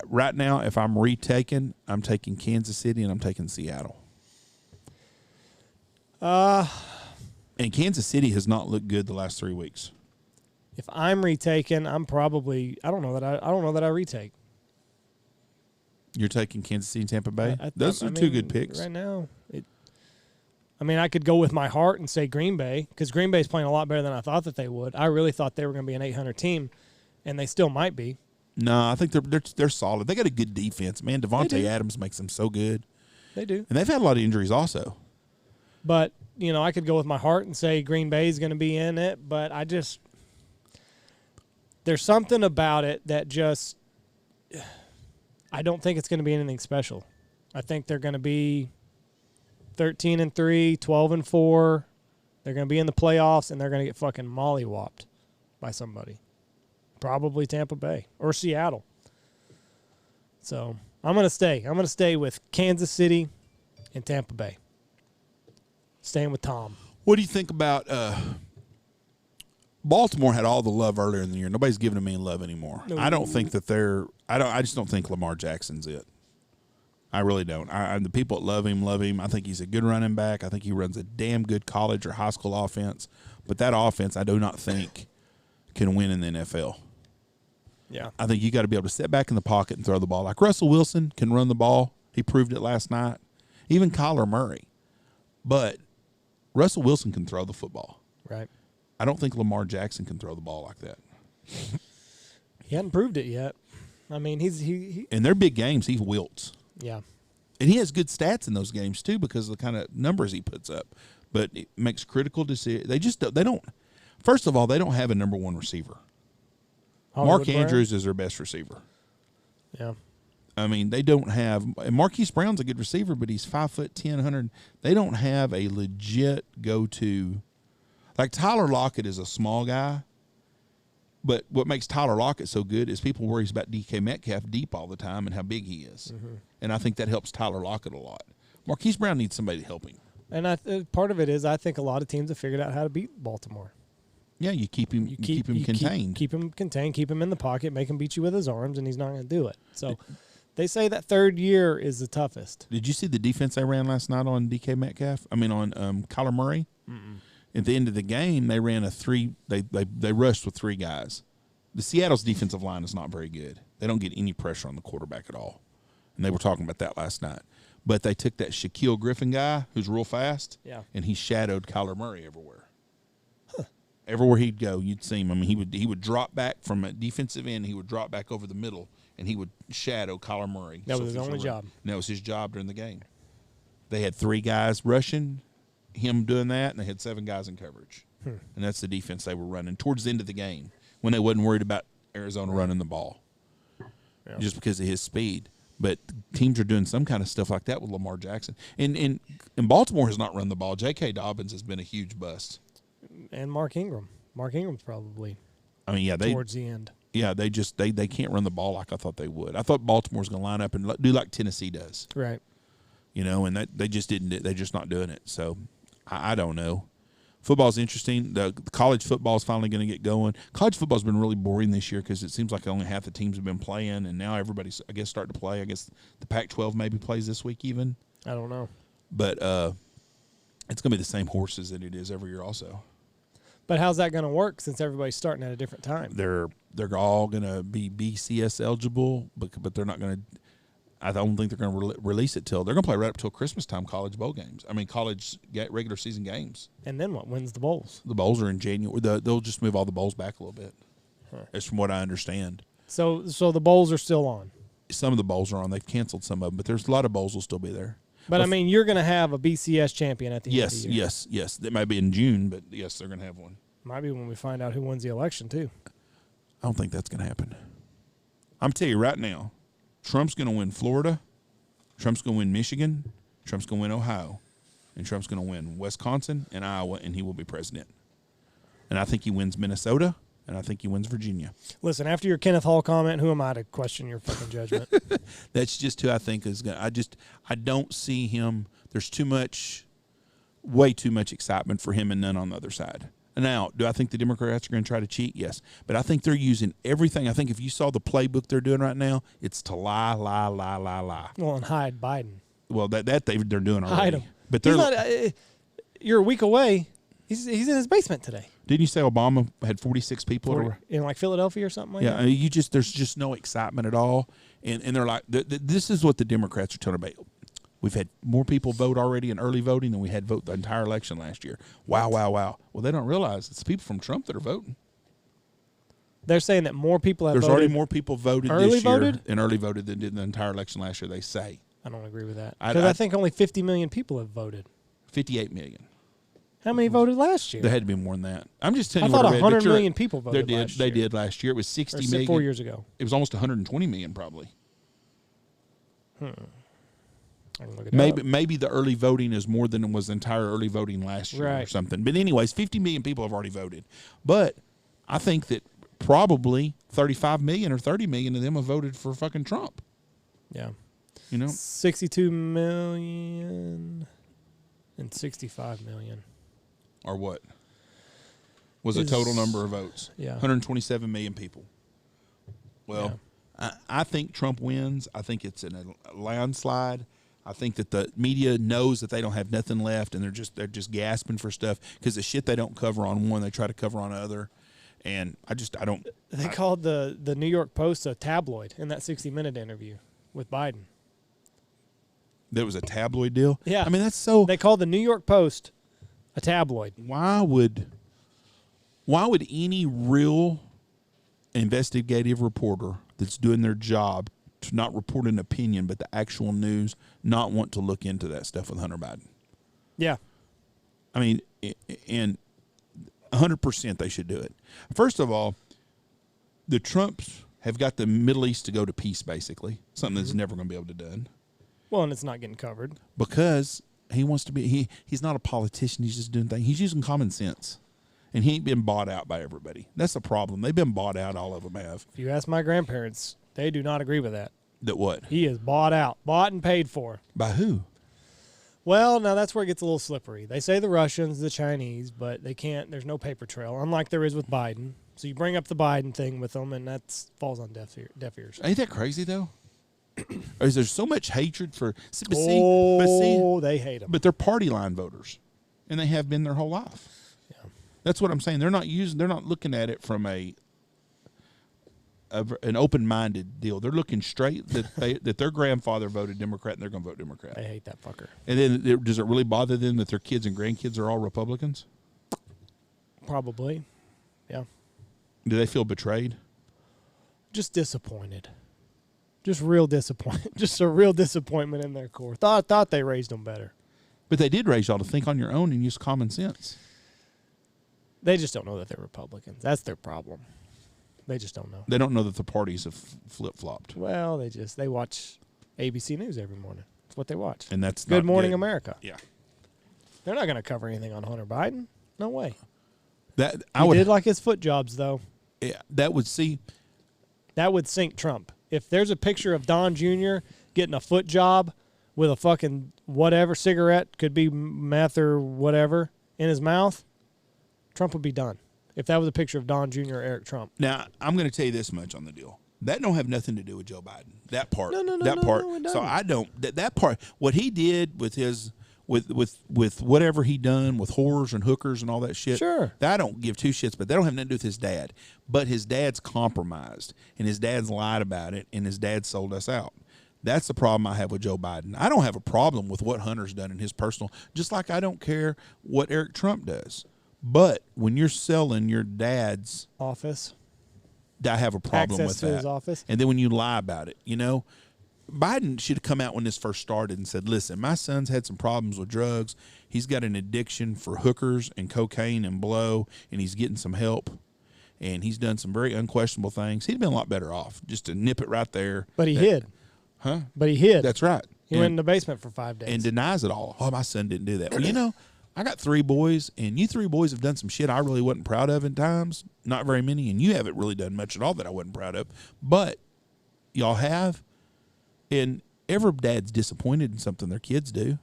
Right now, if I'm retaking, I'm taking Kansas City and I'm taking Seattle. And Kansas City has not looked good the last 3 weeks. If I'm retaking, I'm probably I don't know that I retake. You're taking Kansas City and Tampa Bay? Those are two good picks. Right now. I could go with my heart and say Green Bay because Green Bay's playing a lot better than I thought that they would. I really thought they were going to be an 800 team, and they still might be. No, I think they're solid. They got a good defense, man. Devontae Adams makes them so good. They do. And they've had a lot of injuries also. But, I could go with my heart and say Green Bay's going to be in it, but there's something about it that just I don't think it's going to be anything special. I think they're going to be 13-3, 12-4. They're going to be in the playoffs, and they're going to get fucking mollywopped by somebody. Probably Tampa Bay or Seattle. So I'm going to stay. I'm going to stay with Kansas City and Tampa Bay. Staying with Tom. What do you think about Baltimore had all the love earlier in the year. Nobody's giving them any love anymore. No. I don't think that I just don't think Lamar Jackson's it. I really don't. The people that love him. I think he's a good running back. I think he runs a damn good college or high school offense. But that offense, I do not think can win in the NFL. Yeah. I think you got to be able to sit back in the pocket and throw the ball. Like Russell Wilson can run the ball. He proved it last night. Even Kyler Murray. But Russell Wilson can throw the football. Right. I don't think Lamar Jackson can throw the ball like that. He hadn't proved it yet. I mean, he in their big games, he wilts. Yeah. And he has good stats in those games too because of the kind of numbers he puts up. But it makes critical decisions. They don't. First of all, they don't have a number one receiver. Mark Andrews is their best receiver. Yeah. I mean, they don't have – Marquise Brown's a good receiver, but he's 5'10", 100. They don't have a legit go-to – like Tyler Lockett is a small guy, but what makes Tyler Lockett so good is people worry about DK Metcalf deep all the time and how big he is. Mm-hmm. And I think that helps Tyler Lockett a lot. Marquise Brown needs somebody to help him. And part of it is I think a lot of teams have figured out how to beat Baltimore. Yeah, you keep him contained. Keep him contained, keep him in the pocket, make him beat you with his arms, and he's not going to do it. So they say that third year is the toughest. Did you see the defense they ran last night on DK Metcalf? I mean, on Kyler Murray? Mm-mm. At the end of the game, they ran a three. They rushed with three guys. The Seattle's defensive line is not very good. They don't get any pressure on the quarterback at all, and they were talking about that last night. But they took that Shaquille Griffin guy who's real fast, and he shadowed Kyler Murray everywhere. Huh. Everywhere he'd go, you'd see him. I mean, he would drop back from a defensive end. He would drop back over the middle, and he would shadow Kyler Murray. That was his only job. And that was his job during the game. They had three guys rushing, him doing that, and they had 7 guys in coverage. And that's the defense they were running towards the end of the game when they wasn't worried about Arizona running the ball just because of his speed. But teams are doing some kind of stuff like that with Lamar Jackson. And Baltimore has not run the ball. J.K. Dobbins has been a huge bust. And Mark Ingram. Mark Ingram's probably towards the end. Yeah, they can't run the ball like I thought they would. I thought Baltimore was going to line up and do like Tennessee does. Right. You know, and they just didn't. They're just not doing it. So I don't know. Football's interesting. The college football is finally going to get going. College football's been really boring this year because it seems like only half the teams have been playing, and now everybody's, I guess, starting to play. I guess the Pac-12 maybe plays this week even. I don't know. But it's going to be the same horses that it is every year also. But how's that going to work since everybody's starting at a different time? They're all going to be BCS eligible, but they're not going to – I don't think they're going to release it till – they're going to play right up till Christmas time, college bowl games. I mean, college regular season games. And then what? When's the bowls? The bowls are in January. They'll just move all the bowls back a little bit. That's from what I understand. So the bowls are still on? Some of the bowls are on. They've canceled some of them, but there's a lot of bowls will still be there. But, I mean, you're going to have a BCS champion at the end of the year. Yes. That might be in June, but, yes, they're going to have one. Might be when we find out who wins the election, too. I don't think that's going to happen. I'm telling you right now, Trump's going to win Florida. Trump's going to win Michigan. Trump's going to win Ohio. And Trump's going to win Wisconsin and Iowa, and he will be president. And I think he wins Minnesota, and I think he wins Virginia. Listen, after your Kenneth Hall comment, who am I to question your fucking judgment? That's just who I think is going to – I don't see him – there's way too much excitement for him and none on the other side. Now, do I think the Democrats are going to try to cheat? Yes. But I think they're using everything. I think if you saw the playbook they're doing right now, it's to lie. Well, and hide Biden. Well, that they're doing already. Hide him. But they're not, you're a week away. He's in his basement today. Didn't you say Obama had 46 people in like Philadelphia or something like that? Yeah, I mean, there's just no excitement at all. And they're like, this is what the Democrats are telling about. We've had more people vote already in early voting than we had vote the entire election last year. Wow. Well, they don't realize it's the people from Trump that are voting. They're saying that more people have voted. There's already more people voted this year and early voted than did the entire election last year, they say. I don't agree with that. Because I think only 50 million people have voted. 58 million. How many voted last year? There had to be more than that. I'm just telling you what I read. I thought 100 million people voted last year. They did last year. It was 60 million. 4 years ago. It was almost 120 million probably. I can look it up. Maybe the early voting is more than was the entire early voting last year or something. But anyways, 50 million people have already voted. But I think that probably 35 million or 30 million of them have voted for fucking Trump. Yeah. 62 million and 65 million. Or what? Was the total number of votes. Yeah. 127 million people. Well, yeah. I think Trump wins. I think it's in a landslide. I think that the media knows that they don't have nothing left, and they're just gasping for stuff because the shit they don't cover on one, they try to cover on other. And I don't. They called the New York Post a tabloid in that 60-minute interview with Biden. That was a tabloid deal? Yeah. I mean, that's so. They called the New York Post a tabloid. Why would any real investigative reporter that's doing their job to not report an opinion but the actual news not want to look into that stuff with Hunter Biden? Yeah. I mean, and 100% they should do it. First of all, the Trumps have got the Middle East to go to peace, basically, something that's never going to be able to be done. Well, and it's not getting covered. Because he wants to be, he's not a politician, he's just doing things. He's using common sense. And he ain't been bought out by everybody. That's the problem. They've been bought out, all of them have. If you ask my grandparents, they do not agree with that. That what? He is bought out, bought and paid for. By who? Well, now that's where it gets a little slippery. They say the Russians, the Chinese, but they can't. There's no paper trail, unlike there is with Biden. So you bring up the Biden thing with them, and that falls on deaf ears. Ain't that crazy, though? Or is there so much hatred for... They hate them. But they're party line voters, and they have been their whole life. Yeah. That's what I'm saying. They're not looking at it from an open-minded deal. They're looking straight that their grandfather voted Democrat and they're going to vote Democrat. They hate that fucker. And then does it really bother them that their kids and grandkids are all Republicans? Probably. Yeah. Do they feel betrayed? Just disappointed. Just real disappointed. Just a real disappointment in their core. Thought they raised them better. But they did raise y'all to think on your own and use common sense. They just don't know that they're Republicans. That's their problem. They just don't know. They don't know that the parties have flip-flopped. Well, they watch ABC News every morning. That's what they watch. And that's Good Morning America. Yeah. They're not going to cover anything on Hunter Biden. No way. He did like his foot jobs, though. Yeah, that would sink Trump. If there's a picture of Don Jr. getting a foot job with a fucking whatever cigarette, could be meth or whatever, in his mouth, Trump would be done. If that was a picture of Don Jr. or Eric Trump. Now, I'm going to tell you this much on the deal. That don't have nothing to do with Joe Biden. That part. No, that part. No, it doesn't. So I don't. That part. What he did with his, with whatever he done with whores and hookers and all that shit. Sure. That I don't give two shits. But that don't have nothing to do with his dad. But his dad's compromised, and his dad's lied about it, and his dad sold us out. That's the problem I have with Joe Biden. I don't have a problem with what Hunter's done in his personal. Just like I don't care what Eric Trump does. But when you're selling your dad's office, I have a problem with that. His office. And then when you lie about it, Biden should have come out when this first started and said, listen, my son's had some problems with drugs. He's got an addiction for hookers and cocaine and blow, and he's getting some help. And he's done some very unquestionable things. He'd been a lot better off just to nip it right there. But he hid. Huh? But he hid. That's right. He went in the basement for 5 days. And denies it all. Oh, my son didn't do that. Well, I got 3 boys, and you 3 boys have done some shit I really wasn't proud of in times. Not very many, and you haven't really done much at all that I wasn't proud of. But y'all have, and every dad's disappointed in something their kids do.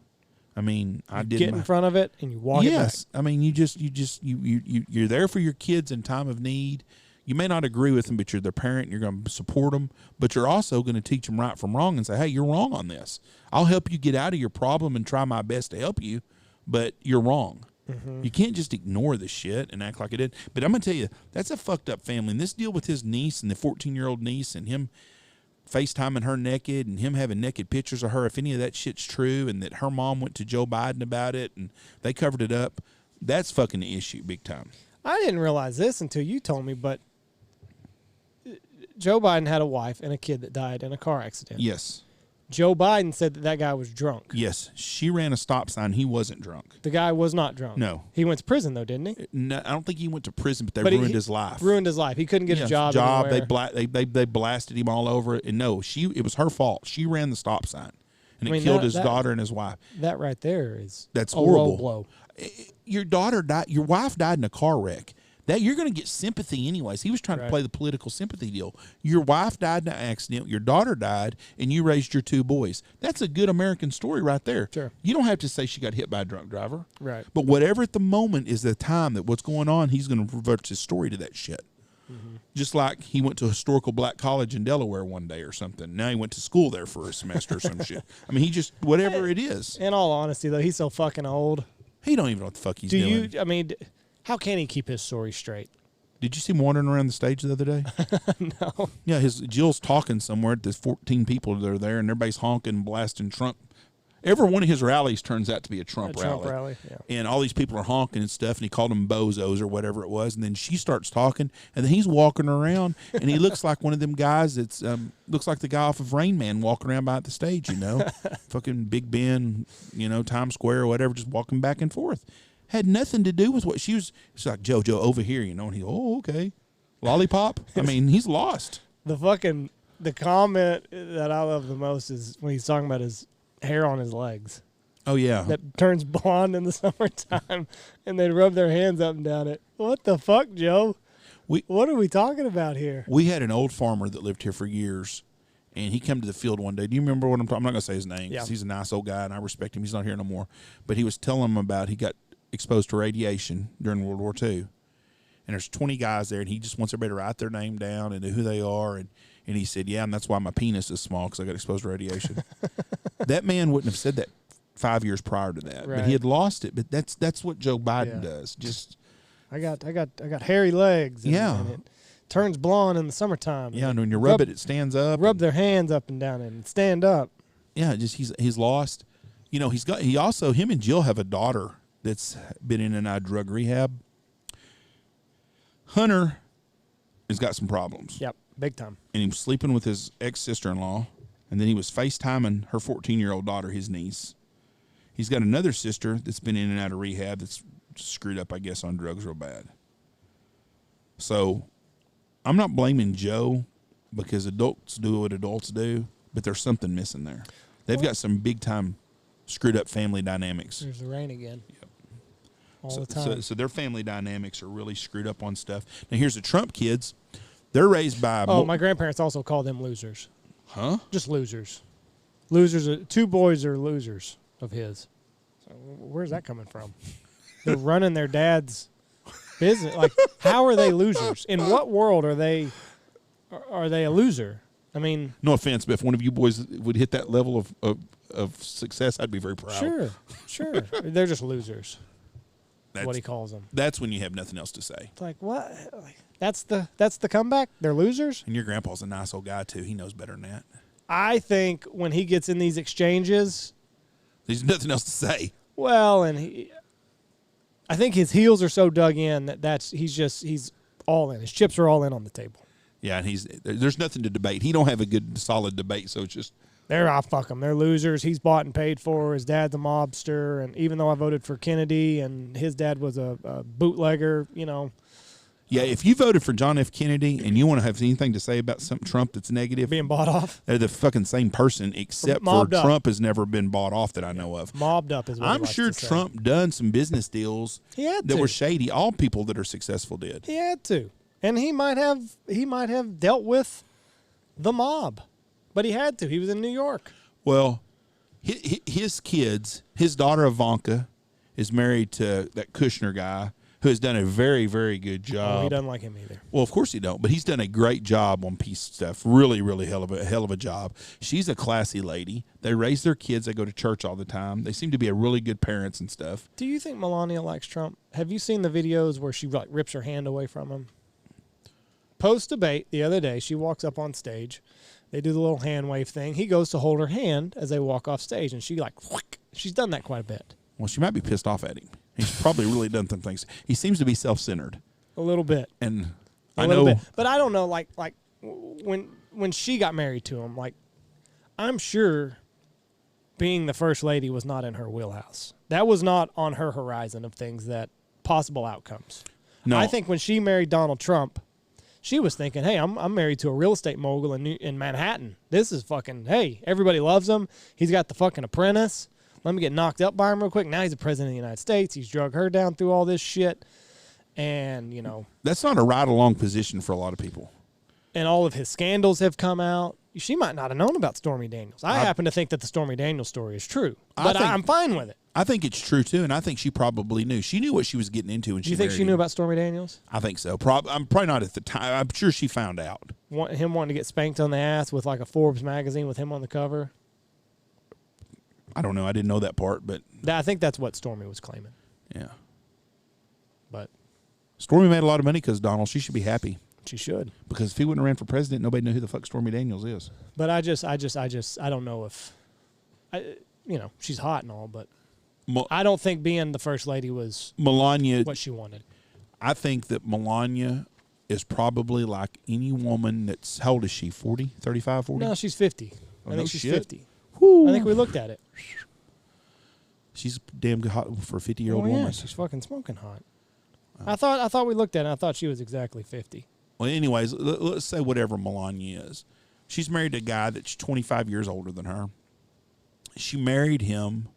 I mean, I did. Get in front of it and you walk it back. Yes, I mean, you're there for your kids in time of need. You may not agree with them, but you're their parent, and you're going to support them. But you're also going to teach them right from wrong and say, hey, you're wrong on this. I'll help you get out of your problem and try my best to help you. But you're wrong. Mm-hmm. You can't just ignore the shit and act like it did. But I'm going to tell you, that's a fucked up family. And this deal with his niece and the 14-year-old niece and him FaceTiming her naked and him having naked pictures of her, if any of that shit's true, and that her mom went to Joe Biden about it and they covered it up, that's fucking the issue big time. I didn't realize this until you told me, but Joe Biden had a wife and a kid that died in a car accident. Yes. Joe Biden said that guy was drunk. Yes. She ran a stop sign. He wasn't drunk. The guy was not drunk. No. He went to prison, though, didn't he? No, I don't think he went to prison, but they ruined his life. Ruined his life. He couldn't get a job anywhere. They blasted him all over it. And no, it was her fault. She ran the stop sign. And it killed his daughter and his wife. That right there is that's horrible. Low blow. Your daughter died. Your wife died in a car wreck. that you're going to get sympathy anyways. He was trying to play the political sympathy deal. Your wife died in an accident, your daughter died, and you raised your 2 boys. That's a good American story right there. Sure. You don't have to say she got hit by a drunk driver. Right. But whatever at the moment is the time that what's going on, he's going to revert his story to that shit. Mm-hmm. Just like he went to a historical black college in Delaware one day or something. Now he went to school there for a semester or some shit. I mean, he just, whatever it is. In all honesty, though, he's so fucking old. He don't even know what the fuck he's doing. I mean, how can he keep his story straight? Did you see him wandering around the stage the other day? No. Yeah, Jill's talking somewhere. There's 14 people that are there, and everybody's honking, blasting Trump. Every one of his rallies turns out to be a Trump rally. Yeah. And all these people are honking and stuff, and he called them bozos or whatever it was. And then she starts talking, and then he's walking around, and he looks like one of them guys that's looks like the guy off of Rain Man walking around by the stage, you know, fucking Big Ben, you know, Times Square or whatever, just walking back and forth. Had nothing to do with what she was. It's like, Joe, over here, you know, and he, okay. Lollipop? I mean, he's lost. The comment that I love the most is when he's talking about his hair on his legs. Oh, yeah. That turns blonde in the summertime, and they rub their hands up and down it. What the fuck, Joe? What are we talking about here? We had an old farmer that lived here for years, and he came to the field one day. Do you remember what I'm talking? I'm not going to say his name because he's a nice old guy, and I respect him. He's not here no more. But he was telling him about he got exposed to radiation during World War II. And there's 20 guys there, and he just wants everybody to write their name down and know who they are. And he said, yeah, and that's why my penis is small, because I got exposed to radiation. That man wouldn't have said that 5 years prior to that. Right. But he had lost it. But that's what Joe Biden does. Just I got hairy legs. And it turns blonde in the summertime. Yeah, and when you rub it stands up. Rub their hands up and down and stand up. Yeah, just he's lost. You know, him and Jill have a daughter that's been in and out of drug rehab. Hunter has got some problems. Yep, big time. And he was sleeping with his ex-sister-in-law, and then he was FaceTiming her 14-year-old daughter, his niece. He's got another sister that's been in and out of rehab that's screwed up, I guess, on drugs real bad. So I'm not blaming Joe because adults do what adults do, but there's something missing there. They've got some big-time screwed up family dynamics. There's the rain again. Yep. All the time. So their family dynamics are really screwed up on stuff. Now, here's the Trump kids. They're raised by... my grandparents also call them losers. Huh? Just losers. Losers. 2 boys are losers of his. So where's that coming from? They're running their dad's business. Like, how are they losers? In what world are they a loser? I mean... No offense, but if one of you boys would hit that level of success, I'd be very proud. Sure. They're just losers. That's what he calls them. That's when you have nothing else to say. It's like, what? That's the comeback? They're losers? And your grandpa's a nice old guy, too. He knows better than that. I think when he gets in these exchanges... There's nothing else to say. Well, and I think his heels are so dug in he's all in. His chips are all in on the table. Yeah, and there's nothing to debate. He don't have a good, solid debate, so it's just... Fuck them. They're losers. He's bought and paid for. His dad's a mobster, and even though I voted for Kennedy and his dad was a bootlegger, you know... Yeah, if you voted for John F. Kennedy and you want to have anything to say about some Trump that's negative... Being bought off? They're the fucking same person, except for Trump has never been bought off that I know of. Mobbed up is what I'm sure Trump done some business deals that were shady. All people that are successful did. He had to. And he might have dealt with the mob. But he had to. He was in New York. Well, his kids, his daughter Ivanka is married to that Kushner guy who has done a very, very good job. Oh, he doesn't like him either. Well, of course he don't, but he's done a great job on peace stuff. Really, really hell of a job. She's a classy lady. They raise their kids. They go to church all the time. They seem to be a really good parents and stuff. Do you think Melania likes Trump? Have you seen the videos where she rips her hand away from him? Post-debate the other day, she walks up on stage. They do the little hand wave thing. He goes to hold her hand as they walk off stage, and she she's done that quite a bit. Well, she might be pissed off at him. He's probably really done some things. He seems to be self-centered. A little bit. And I know. But I don't know, like when she got married to him, like, I'm sure being the first lady was not in her wheelhouse. That was not on her horizon of things that possible outcomes. No. I think when she married Donald Trump, she was thinking, hey, I'm married to a real estate mogul in Manhattan. This is fucking, hey, everybody loves him. He's got the fucking apprentice. Let me get knocked up by him real quick. Now he's the president of the United States. He's drug her down through all this shit. And, that's not a ride-along position for a lot of people. And all of his scandals have come out. She might not have known about Stormy Daniels. I happen to think that the Stormy Daniels story is true, but I'm fine with it. I think it's true, too, and I think she probably knew. She knew what she was getting into when she married him. Do you think she knew about Stormy Daniels? I think so. I'm probably not at the time. I'm sure she found out. Him wanting to get spanked on the ass with like a Forbes magazine with him on the cover? I don't know. I didn't know that part, but... I think that's what Stormy was claiming. Yeah. But... Stormy made a lot of money because Donald. She should be happy. She should. Because if he wouldn't have ran for president, nobody knew who the fuck Stormy Daniels is. But I don't know if... she's hot and all, but... I don't think being the first lady was Melania what she wanted. I think that Melania is probably like any woman that's, how old is she, 40, 35, 40? No, she's 50. I think she's 50. Whew. I think we looked at it. She's damn good hot for a 50-year-old woman. Yeah, she's fucking smoking hot. I thought we looked at it, and I thought she was exactly 50. Well, anyways, let's say whatever Melania is. She's married to a guy that's 25 years older than her. She married him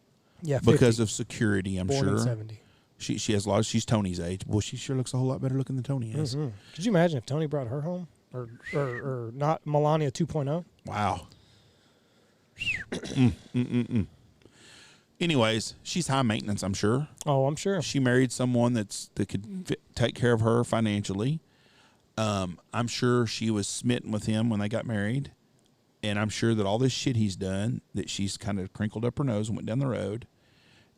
because of security, I'm Born sure. In 70. She has a lot. She's Tony's age. Well, she sure looks a whole lot better looking than Tony is. Mm-hmm. Could you imagine if Tony brought her home, or not Melania 2.0? Wow. Anyways, she's high maintenance, I'm sure. Oh, I'm sure. She married someone that could take care of her financially. I'm sure she was smitten with him when they got married. And I'm sure that all this shit he's done, that she's kind of crinkled up her nose and went down the road.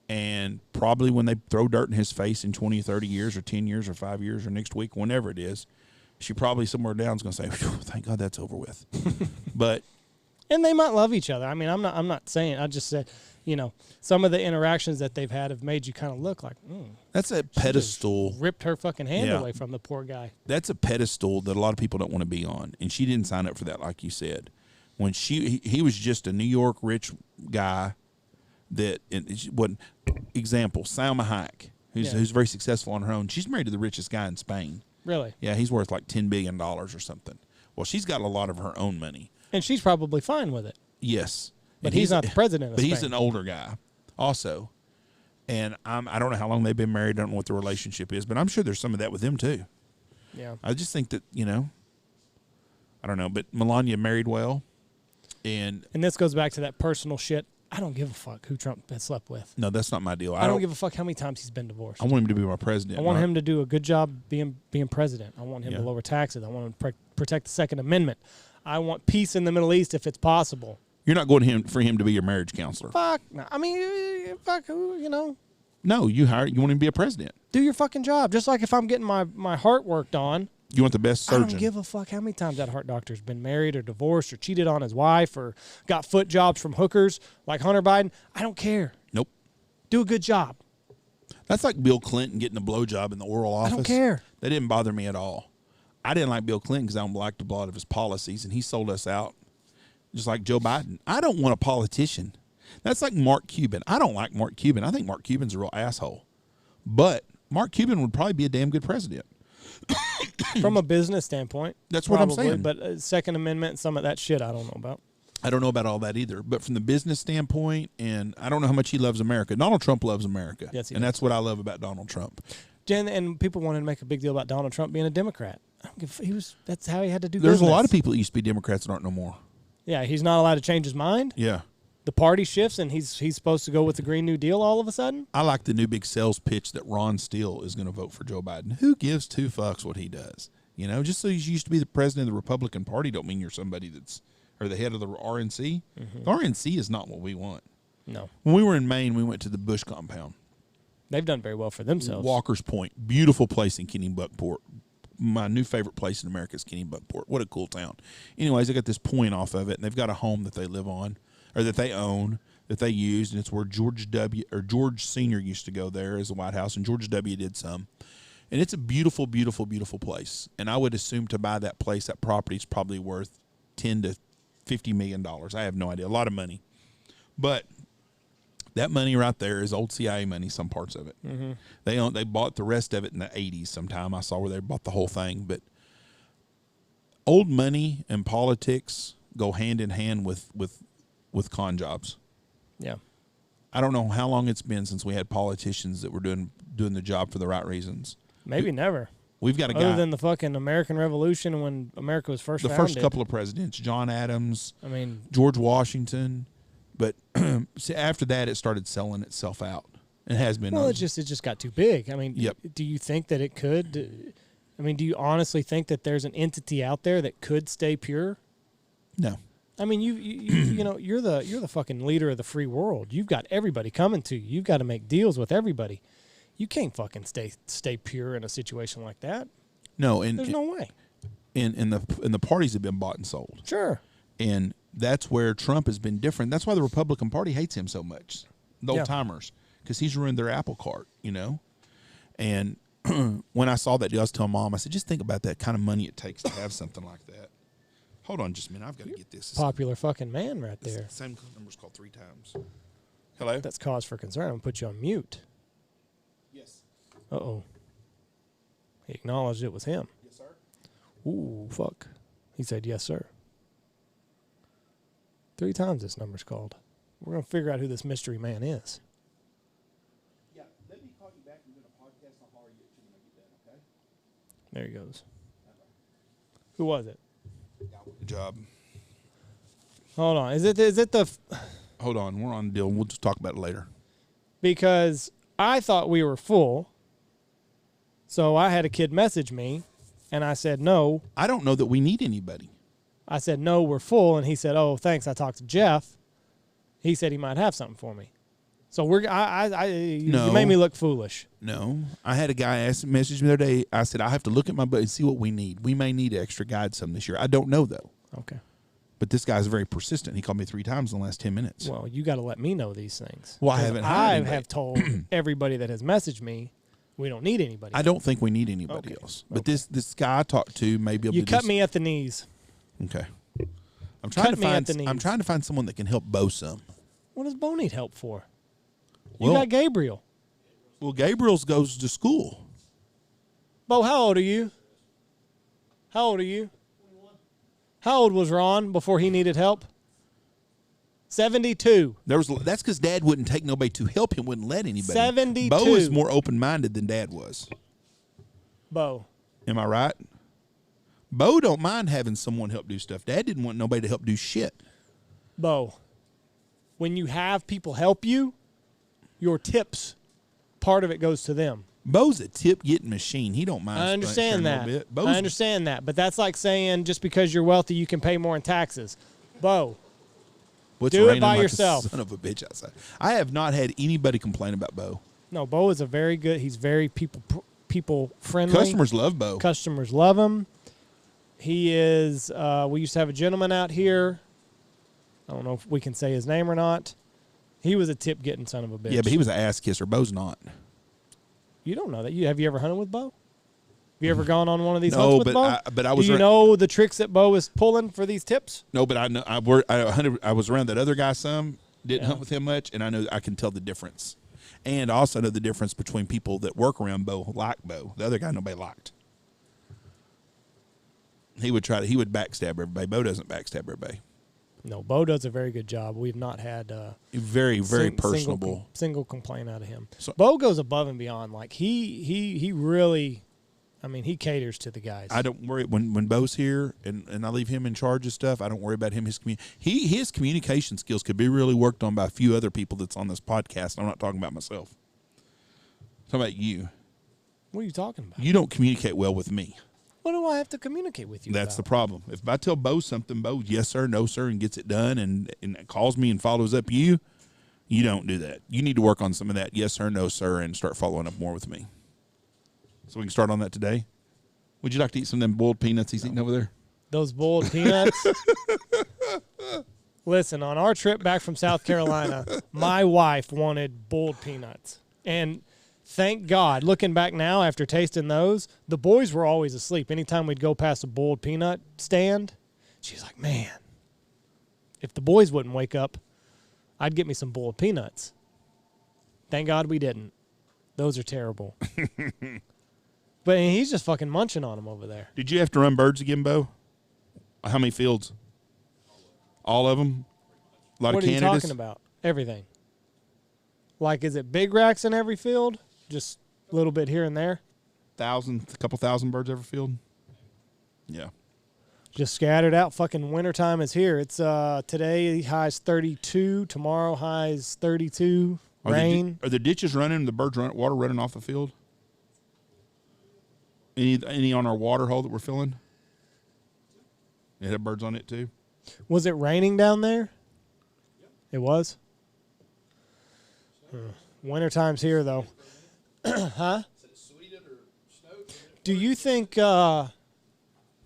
And probably when they throw dirt in his face in 20 or 30 years or 10 years or 5 years or next week, whenever it is, she probably somewhere down is going to say, thank God that's over with. And they might love each other. I mean, I'm not saying. I just said, some of the interactions that they've had have made you kind of look like, that's a pedestal. Ripped her fucking hand away from the poor guy. That's a pedestal that a lot of people don't want to be on. And she didn't sign up for that, like you said. When he was just a New York rich guy that, example, Salma Hayek, who's very successful on her own. She's married to the richest guy in Spain. Really? Yeah, he's worth like $10 billion or something. Well, she's got a lot of her own money. And she's probably fine with it. Yes. But he's not the president of Spain. But he's an older guy also. And I don't know how long they've been married. I don't know what the relationship is. But I'm sure there's some of that with him, too. Yeah. I just think that, I don't know. But Melania married well. And this goes back to that personal shit. I don't give a fuck who Trump has slept with. No, that's not my deal. I don't give a fuck how many times he's been divorced. I want him to be my president. I want him to do a good job being president. I want him to lower taxes. I want him to protect the Second Amendment. I want peace in the Middle East if it's possible. You're not going for him to be your marriage counselor. Fuck. No. I mean, fuck who, No, you want him to be a president. Do your fucking job. Just like if I'm getting my heart worked on. You want the best surgeon. I don't give a fuck how many times that heart doctor's been married or divorced or cheated on his wife or got foot jobs from hookers like Hunter Biden. I don't care. Nope. Do a good job. That's like Bill Clinton getting a blowjob in the Oral Office. I don't care. That didn't bother me at all. I didn't like Bill Clinton because I don't like a lot of his policies, and he sold us out just like Joe Biden. I don't want a politician. That's like Mark Cuban. I don't like Mark Cuban. I think Mark Cuban's a real asshole. But Mark Cuban would probably be a damn good president. From a business standpoint. That's what I'm saying. But Second Amendment and some of that shit I don't know about. I don't know about all that either. But from the business standpoint, and I don't know how much he loves America. Donald Trump loves America. Yes, he and does. That's what I love about Donald Trump. And people wanted to make a big deal about Donald Trump being a Democrat. That's how he had to do There's business. a lot of people that used to be Democrats that aren't no more. Yeah, he's not allowed to change his mind. Yeah. The party shifts, and he's supposed to go with the Green New Deal all of a sudden? I like the new big sales pitch that Ron Steele is going to vote for Joe Biden. Who gives two fucks what he does? Just so you used to be the president of the Republican Party don't mean you're somebody or the head of the RNC. Mm-hmm. The RNC is not what we want. No. When we were in Maine, we went to the Bush compound. They've done very well for themselves. Walker's Point. Beautiful place in Kennebunkport. My new favorite place in America is Kennebunkport. What a cool town. Anyways, they got this point off of it, and they've got a home that they live on, or that they own, that they use, and it's where George Sr. used to go there as the White House, and George W. did some. And it's a beautiful, beautiful, beautiful place. And I would assume to buy that place, that property is probably worth $10 to $50 million. I have no idea. A lot of money. But that money right there is old CIA money, some parts of it. Mm-hmm. They bought the rest of it in the 80s sometime. I saw where they bought the whole thing. But old money and politics go hand in hand with con jobs. Yeah. I don't know how long it's been since we had politicians that were doing the job for the right reasons. Maybe never. We've got a guy. Other than the fucking American Revolution when America was first founded. The first couple of presidents, John Adams, I mean, George Washington. But see, after that, it started selling itself out. It has been. Well, it just got too big. I mean, yep. Do you think that it could? I mean, do you honestly think that there's an entity out there that could stay pure? No. I mean, you know, you're the fucking leader of the free world. You've got everybody coming to you. You've got to make deals with everybody. You can't fucking stay pure in a situation like that. No, and there's no way. And the parties have been bought and sold. Sure. And that's where Trump has been different. That's why the Republican Party hates him so much. The old timers, because he's ruined their apple cart. You know, and when I saw that deal, I was telling Mom, I said, just think about that kind of money it takes to have something like that. Hold on just a minute. I've got to get this. Popular fucking man right there. The same number's called 3 times. Hello? That's cause for concern. I'm going to put you on mute. Yes. Uh-oh. He acknowledged it was him. Yes, sir. Ooh, fuck. He said, yes, sir. 3 times this number's called. We're going to figure out who this mystery man is. Yeah, let me call you back and do a podcast. I'll call you when I get done, okay? There he goes. Who was it? Good job. Hold on. Is it the... Hold on. We're on the deal. We'll just talk about it later. Because I thought we were full. So I had a kid message me, and I said, no. I don't know that we need anybody. I said, no, we're full. And he said, oh, thanks. I talked to Jeff. He said he might have something for me. So you made me look foolish. No. I had a guy message me the other day. I said, I have to look at my budget and see what we need. We may need extra guide some this year. I don't know, though. Okay. But this guy's very persistent. He called me 3 times in the last 10 minutes. Well, you got to let me know these things. Well, I have told everybody that has messaged me, we don't need anybody. I don't think we need anybody else. But this guy I talked to may be able to to cut me at the knees. Okay. I'm trying to find someone that can help Bo some. What does Bo need help for? You got Gabriel. Well, Gabriel goes to school. Bo, how old are you? How old are you? 21. How old was Ron before he needed help? 72. That's because Dad wouldn't take nobody to help him, wouldn't let anybody. 72. Bo is more open-minded than Dad was. Bo. Am I right? Bo don't mind having someone help do stuff. Dad didn't want nobody to help do shit. Bo, when you have people help you, your tips, part of it goes to them. Bo's a tip-getting machine. He don't mind. I understand that. I understand that. But that's like saying just because you're wealthy, you can pay more in taxes. Bo, do it by yourself. Son of a bitch outside. I have not had anybody complain about Bo. No, Bo is he's very people friendly. Customers love Bo. Customers love him. He is, we used to have a gentleman out here. I don't know if we can say his name or not. He was a tip-getting son of a bitch. Yeah, but he was an ass kisser. Bo's not. You don't know that. Have you ever hunted with Bo? Have you ever gone on one of these hunts with Bo? Do you know the tricks that Bo is pulling for these tips? No, but I know. I was around that other guy some. Didn't hunt with him much, and I know I can tell the difference. And I also know the difference between people that work around Bo like Bo. The other guy nobody liked. He would backstab everybody. Bo doesn't backstab everybody. No, Bo does a very good job. We've not had very personable single complaint out of him. So, Bo goes above and beyond. Like he really, I mean, he caters to the guys. I don't worry when Bo's here and I leave him in charge of stuff. I don't worry about him. His communication skills could be really worked on by a few other people that's on this podcast. I'm not talking about myself. I'm talking about you. What are you talking about? You don't communicate well with me. What do I have to communicate with you That's about? the problem. If I tell Bo something, Bo, yes, sir, no, sir, and gets it done and calls me and follows up you don't do that. You need to work on some of that yes, sir, no, sir, and start following up more with me. So we can start on that today. Would you like to eat some of them boiled peanuts he's eating over there? Those boiled peanuts? Listen, on our trip back from South Carolina, my wife wanted boiled peanuts. And thank God, looking back now after tasting those, the boys were always asleep. Anytime we'd go past a boiled peanut stand, she's like, man, if the boys wouldn't wake up, I'd get me some boiled peanuts. Thank God we didn't. Those are terrible. But he's just fucking munching on them over there. Did you have to run birds again, Bo? How many fields? All of them? A lot of Canadas? What are you talking about? Everything. Like, is it big racks in every field? Just a little bit here and there? couple thousand birds every field. Yeah. Just scattered out. Fucking wintertime is here. It's today highs 32. Tomorrow highs 32. Rain. Are the ditches running? The birds water running off the field? Any on our water hole that we're filling? It had birds on it too. Was it raining down there? Yep. It was. Wintertime's here though. Huh? Do you think? I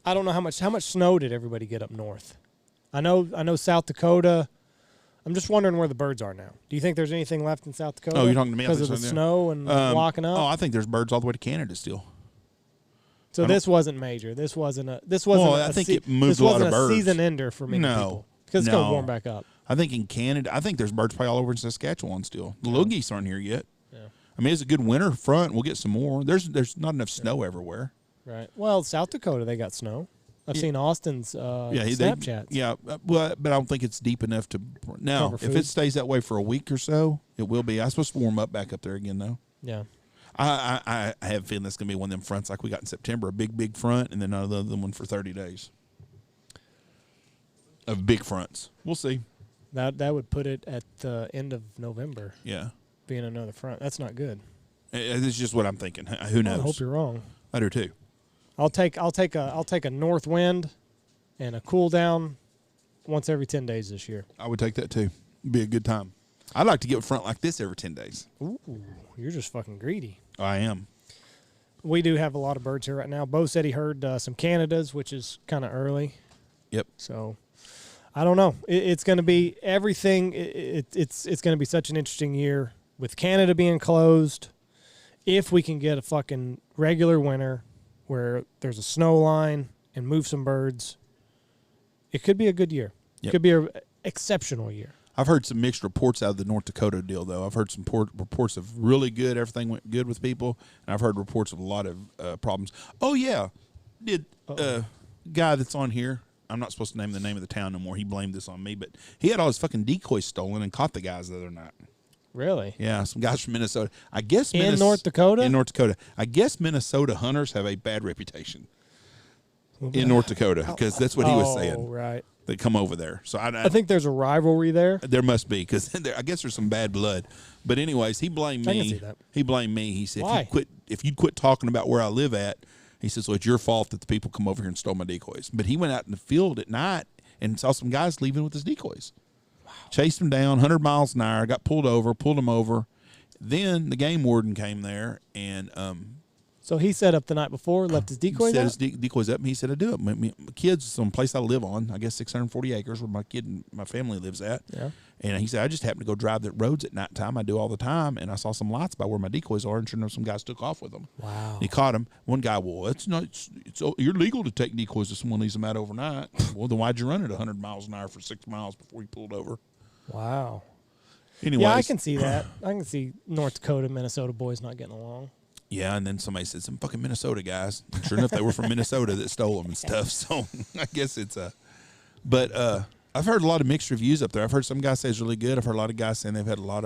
don't know how much snow did everybody get up north? I know South Dakota. I'm just wondering where the birds are now. Do you think there's anything left in South Dakota? Oh, you're talking to me because of the snow and locking up? Oh, I think there's birds all the way to Canada still. So this wasn't major. This wasn't. Well, I think it moved a lot of birds. This wasn't a season ender for many people because it's going to warm back up. I think in Canada, I think there's birds probably all over in Saskatchewan still. The little geese aren't here yet. Yeah. I mean, it's a good winter front. We'll get some more. There's not enough snow everywhere. Right. Well, South Dakota, they got snow. I've seen Austin's Snapchats. But I don't think it's deep enough to. Now, if it stays that way for a week or so, it will be. I'm supposed to warm up back up there again, though. Yeah. I have a feeling that's going to be one of them fronts like we got in September, a big front, and then another one for 30 days of big fronts. We'll see. That would put it at the end of November. Yeah. Being another front. That's not good. It's just what I'm thinking. Who knows? I hope you're wrong. I do too. I'll take a north wind and a cool down once every 10 days this year. I would take that too. It'd be a good time. I'd like to get a front like this every 10 days. Ooh, you're just fucking greedy. I am. We do have a lot of birds here right now. Bo said he heard some Canadas, which is kind of early. Yep. So I don't know. It's going to be everything. It's going to be such an interesting year with Canada being closed. If we can get a fucking regular winter where there's a snow line and move some birds, it could be a good year. Yep. It could be an exceptional year. I've heard some mixed reports out of the North Dakota deal, though. I've heard some reports of really good, everything went good with people, and I've heard reports of a lot of problems. Oh, yeah. Guy that's on here, I'm not supposed to name the name of the town no more. He blamed this on me, but he had all his fucking decoys stolen and caught the guys the other night. Really? Yeah, some guys from Minnesota. I guess in North Dakota? In North Dakota. I guess Minnesota hunters have a bad reputation in North Dakota because that's what he was saying. Oh, right. They come over there. So I think there's a rivalry there. There must be because I guess there's some bad blood. But anyways, he blamed me. I can see that. He blamed me. He said, why? If you'd quit talking about where I live at, he says, well, it's your fault that the people come over here and stole my decoys. But he went out in the field at night and saw some guys leaving with his decoys. Wow. Chased them down 100 miles an hour, got pulled them over. Then the game warden came there and so he set up the night before, left his decoys set out? his decoys up, and he said, I do it. My kids, some place I live on, I guess 640 acres where my kid and my family lives at. Yeah. And he said, I just happen to go drive the roads at nighttime. I do all the time. And I saw some lights by where my decoys are, and sure enough, some guys took off with them. Wow. And he caught them. One guy, well, you're legal to take decoys if someone leaves them out overnight. Well, then why'd you run it 100 miles an hour for 6 miles before you pulled over? Wow. Anyways. Yeah, I can see that. I can see North Dakota, Minnesota boys not getting along. Yeah, and then somebody said some fucking Minnesota guys. Sure enough, they were from Minnesota that stole them and stuff. So I guess it's but I've heard a lot of mixed reviews up there. I've heard some guys say it's really good. I've heard a lot of guys saying they've had a lot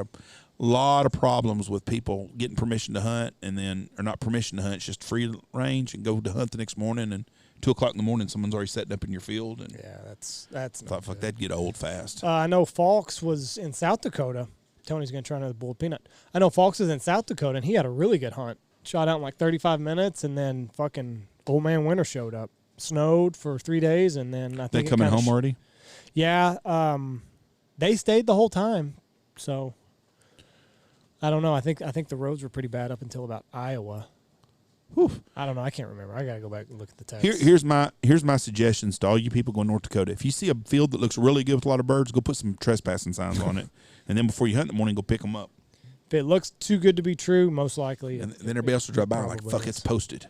of problems with people getting permission to hunt or not permission to hunt, it's just free range and go to hunt the next morning and 2:00 in the morning someone's already setting up in your field. And yeah, that's thought fuck that'd get old fast. I know Falks was in South Dakota. Tony's gonna try another boiled peanut. I know Falks was in South Dakota and he had a really good hunt. Shot out in like 35 minutes, and then fucking old man winter showed up. Snowed for 3 days, and then I think they coming home already. Yeah, they stayed the whole time. So I don't know. I think the roads were pretty bad up until about Iowa. Whew. I don't know. I can't remember. I gotta go back and look at the text. Here's my suggestions to all you people going to North Dakota. If you see a field that looks really good with a lot of birds, go put some trespassing signs on it, and then before you hunt in the morning, go pick them up. If it looks too good to be true, most likely. And then everybody else will drive by like, fuck, it's posted.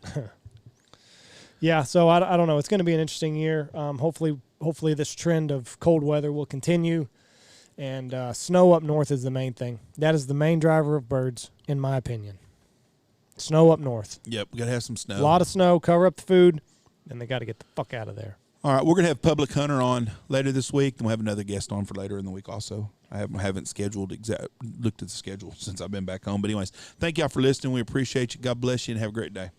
Yeah, so I don't know. It's going to be an interesting year. Hopefully this trend of cold weather will continue, and snow up north is the main thing. That is the main driver of birds, in my opinion. Snow up north. Yep, we got to have some snow. A lot of snow, cover up the food, and they got to get the fuck out of there. All right, we're going to have Public Hunter on later this week, and we'll have another guest on for later in the week also. I haven't looked at the schedule since I've been back home. But anyways, thank y'all for listening. We appreciate you. God bless you, and have a great day.